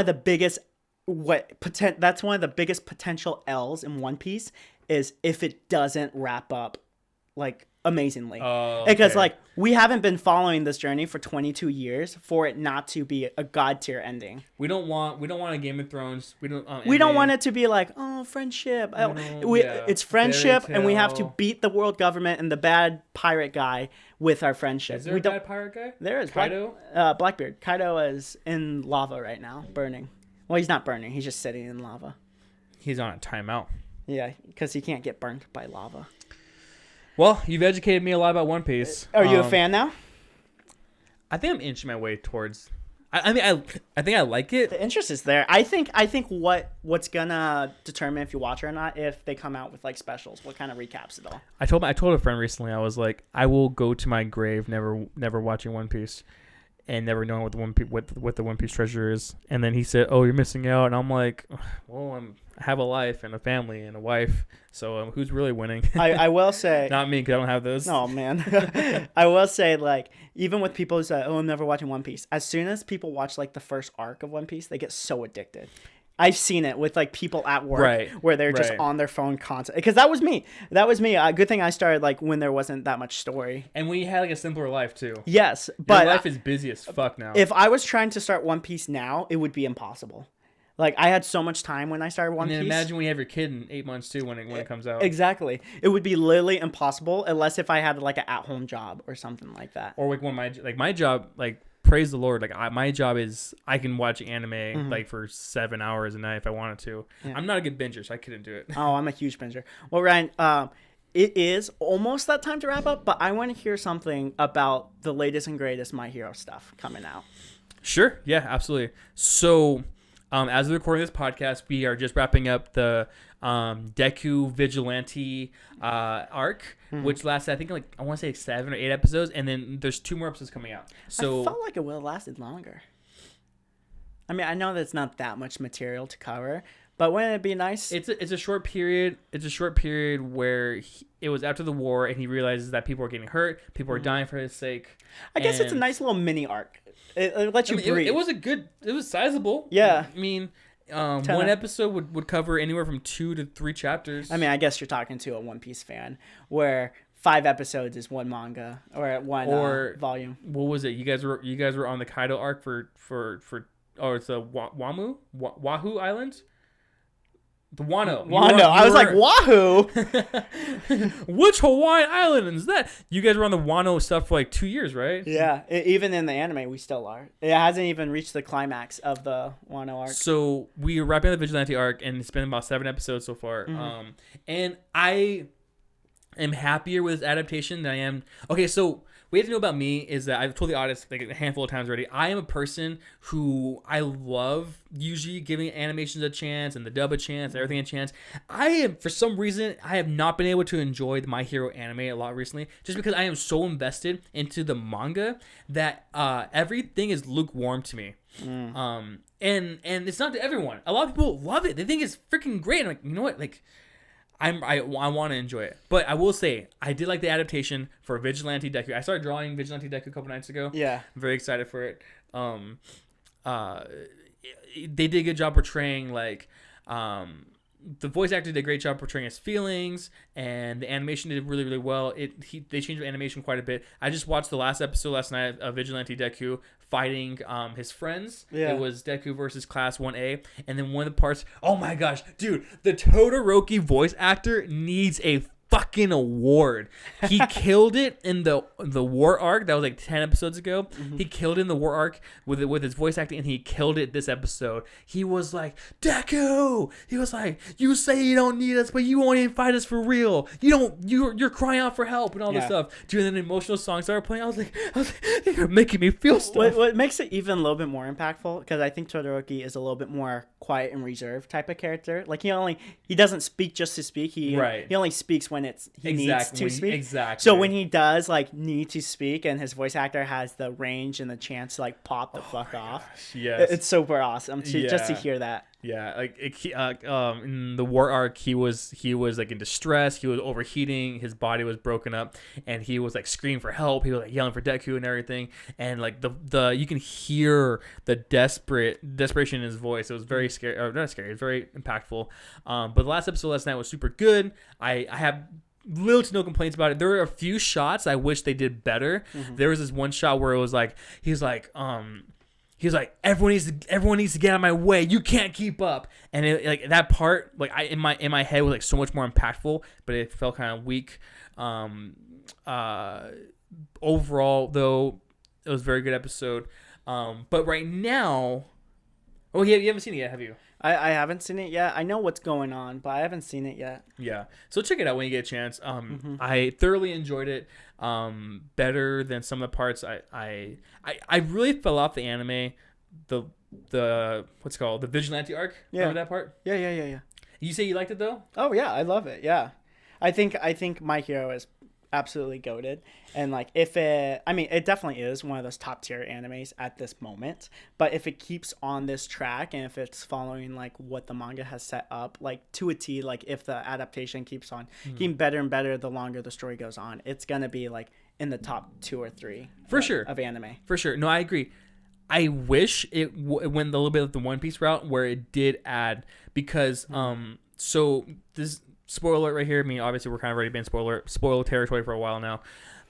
of the biggest that's one of the biggest potential L's in One Piece is if it doesn't wrap up like amazingly. Okay. Because like we haven't been following this journey for 22 years for it not to be a god tier ending. We don't want a Game of Thrones. We don't want it to be like, oh, friendship. It's friendship, and we have to beat the world government and the bad pirate guy with our friendship. Is there a bad pirate guy? There is. Kaido? Blackbeard. Kaido is in lava right now, burning. Well, he's not burning. He's just sitting in lava. He's on a timeout. Yeah, because he can't get burnt by lava. Well, you've educated me a lot about One Piece. Are you a fan now? I think I'm inching my way towards. I think I like it. The interest is there. I think what's gonna determine if you watch it or not if they come out with like specials. What kind of recaps it all? I told a friend recently. I was like, I will go to my grave never watching One Piece. and never knowing what the One Piece treasure is. And then he said, "Oh, you're missing out." And I'm like, "Well, I have a life and a family and a wife, so who's really winning?" I will say, not me, because I don't have those. no, man. I will say, like, even with people who say, "Oh, I'm never watching One Piece," as soon as people watch like the first arc of One Piece, they get so addicted. I've seen it with like people at work where they're just on their phone constantly. Because that was me. Good thing I started like when there wasn't that much story. And when you had like a simpler life too. Yes, but your life is busy as fuck now. If I was trying to start One Piece now, it would be impossible. Like, I had so much time when I started One Piece. And imagine when you have your kid in 8 months too when it comes out. Exactly. It would be literally impossible unless if I had like an at-home job or something like that. Or like my job, like, praise the Lord, like my job is I can watch anime like for 7 hours a night if I wanted to. Yeah. I'm not a good binger, so I couldn't do it. Oh, I'm a huge binger. Well, Ryan, it is almost that time to wrap up, but I want to hear something about the latest and greatest My Hero stuff coming out. Sure. Yeah, absolutely. So, as we're recording this podcast, we are just wrapping up the Deku Vigilante arc, which lasted, I think, like, I want to say 7 or 8 episodes, and then there's 2 more episodes coming out. So I felt like it would have lasted longer. I mean, I know that's not that much material to cover, but wouldn't it be nice? It's a short period. It's a short period where it was after the war, and he realizes that people are getting hurt, people are dying for his sake. I guess it's a nice little mini arc. It lets you breathe. It was sizable. Yeah. I mean, one episode would cover anywhere from 2 to 3 chapters. I mean, I guess you're talking to a One Piece fan, where 5 episodes is one manga or one volume. What was it? You guys were on the Kaido arc for it's the Wahoo Islands. The Wano. I was like, Wahoo? Which Hawaiian island is that? You guys were on the Wano stuff for like 2 years, right? Yeah. Even in the anime, we still are. It hasn't even reached the climax of the Wano arc. So we are wrapping up the Vigilante arc, and it's been about 7 episodes so far. And I am happier with this adaptation than I am. Okay, so what you have to know about me is that I've told the audience like a handful of times already. I am a person who I love usually giving animations a chance and the dub a chance and everything a chance. For some reason, I have not been able to enjoy the My Hero anime a lot recently, just because I am so invested into the manga that everything is lukewarm to me. And it's not to everyone. A lot of people love it. They think it's freaking great. I'm like, you know what? Like, I want to enjoy it. But I will say, I did like the adaptation for Vigilante Deku. I started drawing Vigilante Deku a couple nights ago. Yeah. I'm very excited for it. They did a good job portraying, like, the voice actor did a great job portraying his feelings, and the animation did really, really well. They changed the animation quite a bit. I just watched the last episode last night of Vigilante Deku fighting his friends. Yeah. It was Deku versus Class 1A, and then one of the parts, oh my gosh, dude, the Todoroki voice actor needs a fucking award. He killed it in the war arc that was like 10 episodes ago. He killed it in the war arc with his voice acting, and he killed it this episode. He was like, Deku, he was like, you say you don't need us, but you won't even fight us for real. You're crying out for help and all this stuff. Dude, and then emotional songs started playing. I was like you're making me feel stuff. What makes it even a little bit more impactful, because I think Todoroki is a little bit more quiet and reserved type of character. Like, he doesn't speak just to speak. He only speaks when he needs to speak. Exactly. So when he does like need to speak, and his voice actor has the range and the chance to like pop the fuck off, yes, it's super awesome just to hear that. Yeah, like in the war arc, he was like in distress. He was overheating. His body was broken up, and he was like screaming for help. He was like yelling for Deku and everything. And like the you can hear the desperation in his voice. It was very scary. Or not scary. It was very impactful. But the last episode last night was super good. I have little to no complaints about it. There were a few shots I wish they did better. There was this one shot where it was like he's like everyone needs to get out of my way. You can't keep up. And it, like that part, like in my head was like so much more impactful, but it felt kind of weak. Overall though, it was a very good episode. But right now, you haven't seen it yet, have you? I haven't seen it yet. I know what's going on, but I haven't seen it yet. Yeah. So check it out when you get a chance. I thoroughly enjoyed it. Better than some of the parts. I really fell off the anime. The what's it called? The Vigilante arc. Yeah. Remember that part? Yeah. You say you liked it though? Oh yeah, I love it. Yeah. I think My Hero is absolutely goated. And like it definitely is one of those top tier animes at this moment, but if it keeps on this track and if it's following like what the manga has set up like to a T, like if the adaptation keeps on getting better and better the longer the story goes on, it's gonna be like in the top 2 or 3 for sure of anime. For sure. No, I agree. I wish it went a little bit of the One Piece route where it did add, because so this spoiler right here. I mean, obviously we're kind of already been spoiler territory for a while now.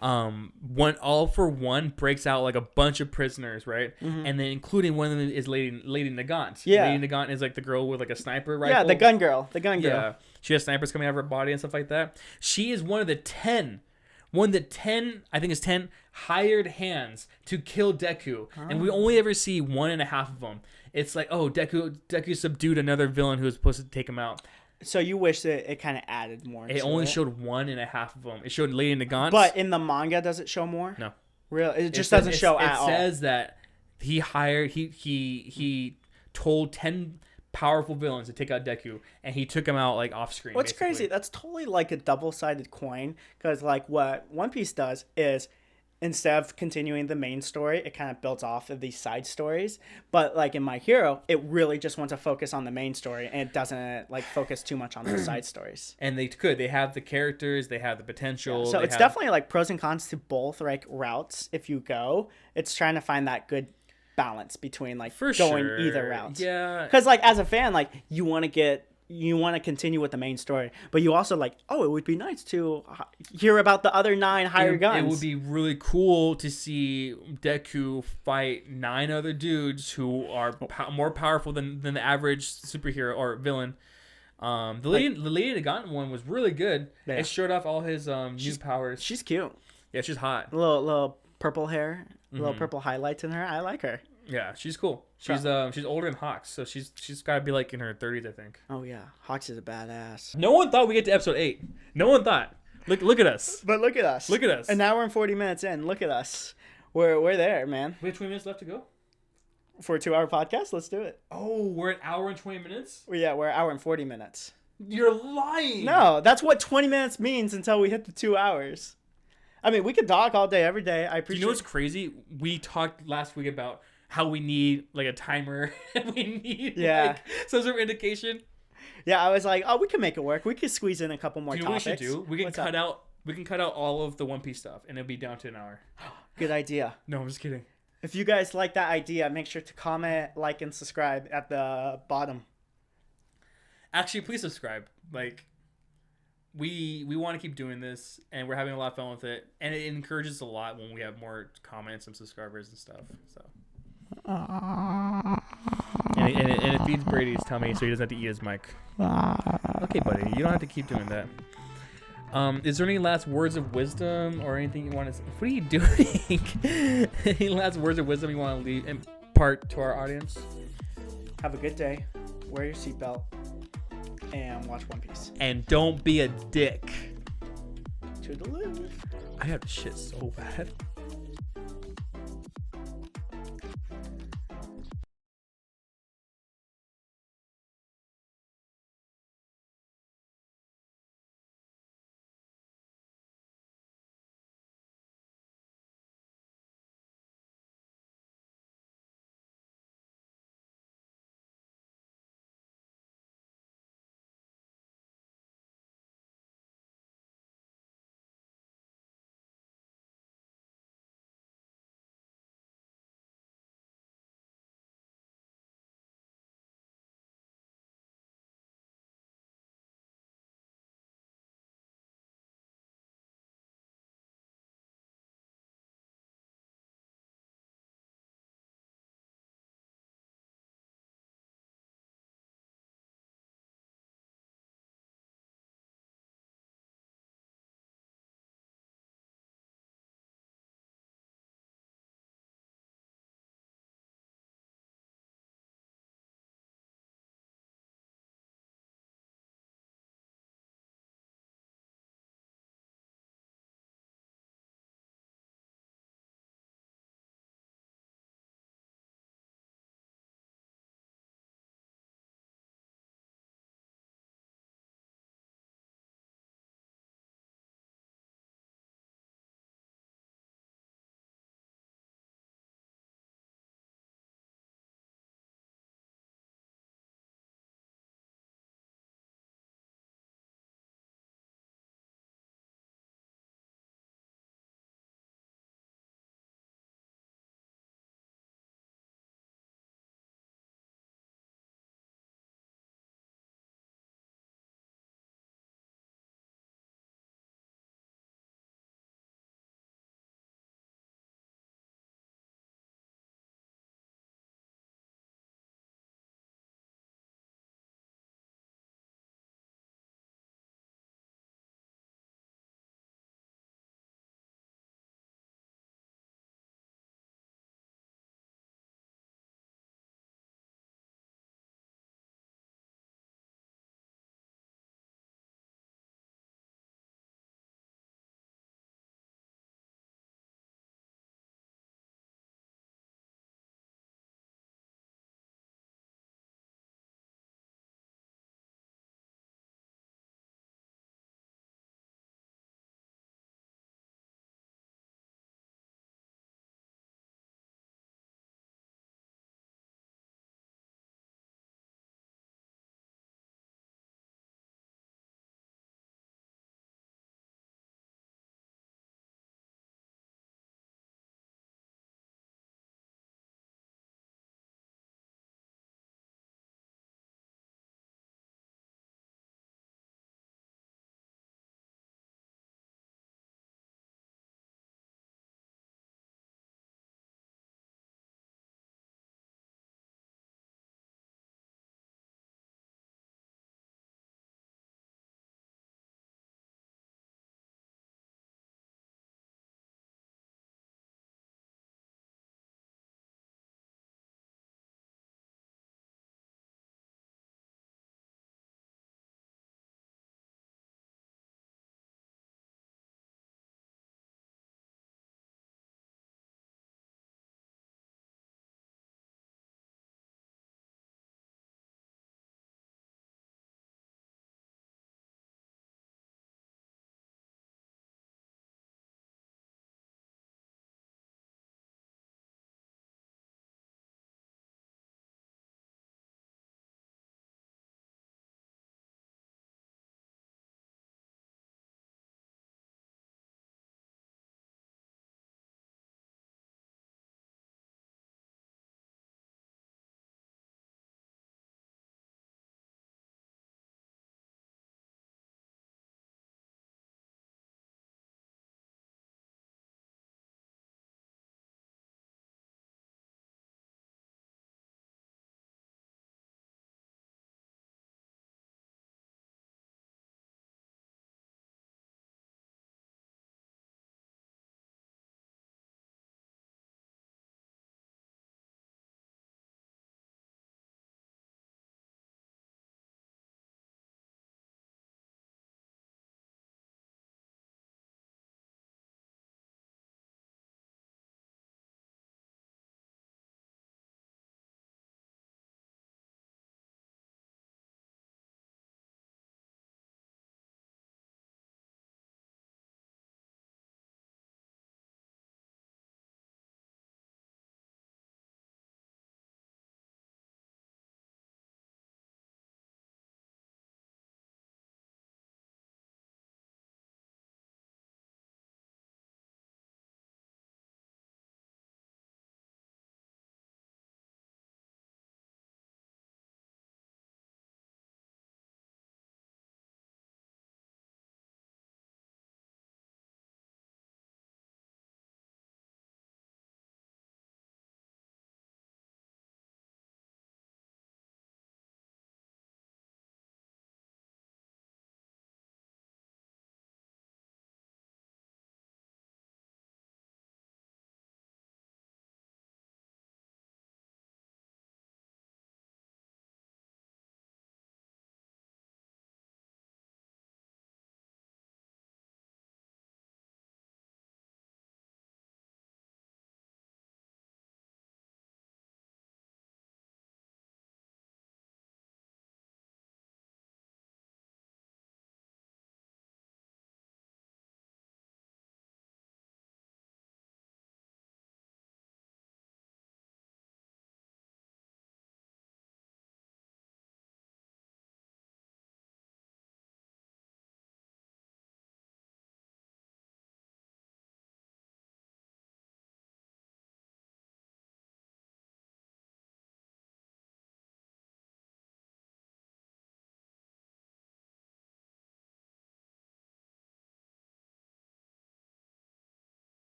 All for One breaks out like a bunch of prisoners, right? And then including one of them is Lady Nagant. Yeah. Lady Nagant is like the girl with like a sniper rifle. Yeah, the gun girl. Yeah, she has snipers coming out of her body and stuff like that. She is one of the 10, I think it's 10 hired hands to kill Deku, and we only ever see 1.5 of them. It's like, oh, Deku subdued another villain who was supposed to take him out. So you wish that it kind of added more. It only showed 1.5 of them. It showed Lady Nagant. But in the manga, does it show more? No. Really? It just doesn't show at all. It says that he told 10 powerful villains to take out Deku, and he took him out like off screen. What's basically crazy? That's totally like a double-sided coin, because like what One Piece does is, instead of continuing the main story, it kind of builds off of these side stories. But like in My Hero, it really just wants to focus on the main story, and it doesn't like focus too much on the side stories. And they have the characters, they have the potential. So it's definitely like pros and cons to both like routes. If you go, it's trying to find that good balance between like going either route. Yeah. Because like as a fan, like you want to continue with the main story, but you also like, oh, it would be nice to hear about the other 9 hired guns. It would be really cool to see Deku fight 9 other dudes who are more powerful than the average superhero or villain. The Lady Nagant one was really good. Yeah. It showed off all his new powers. She's cute. Yeah, she's hot. Little purple hair, little purple highlights in her. I like her. Yeah, she's cool. She's older than Hawks, so she's got to be like in her 30s, I think. Oh yeah, Hawks is a badass. No one thought we'd get to episode 8. No one thought. Look at us. But look at us. Look at us. An hour and 40 minutes in. Look at us. We're there, man. We have 20 minutes left to go for a 2-hour podcast. Let's do it. Oh, we're an hour and 20 minutes. Well, yeah, we're an hour and 40 minutes. You're lying. No, that's what 20 minutes means until we hit the 2 hours. I mean, we could talk all day, every day. I appreciate. You know what's crazy? We talked last week about how we need like a timer and we need like some sort of indication. Yeah, I was like, oh, we can make it work. We could squeeze in a couple more topics. What we should do? We can cut out all of the One Piece stuff, and it'll be down to an hour. Good idea. No, I'm just kidding. If you guys like that idea, make sure to comment, like, and subscribe at the bottom. Actually, please subscribe. Like, we want to keep doing this, and we're having a lot of fun with it, and it encourages a lot when we have more comments and subscribers and stuff. So. And it feeds Brady's tummy, so he doesn't have to eat his mic. Okay, buddy, you don't have to keep doing that. Is there any last words of wisdom or anything you want to say? What are you doing? Any last words of wisdom you want to impart to our audience? Have a good day. Wear your seatbelt. And watch One Piece. And don't be a dick. Toodaloo. I have to shit so bad.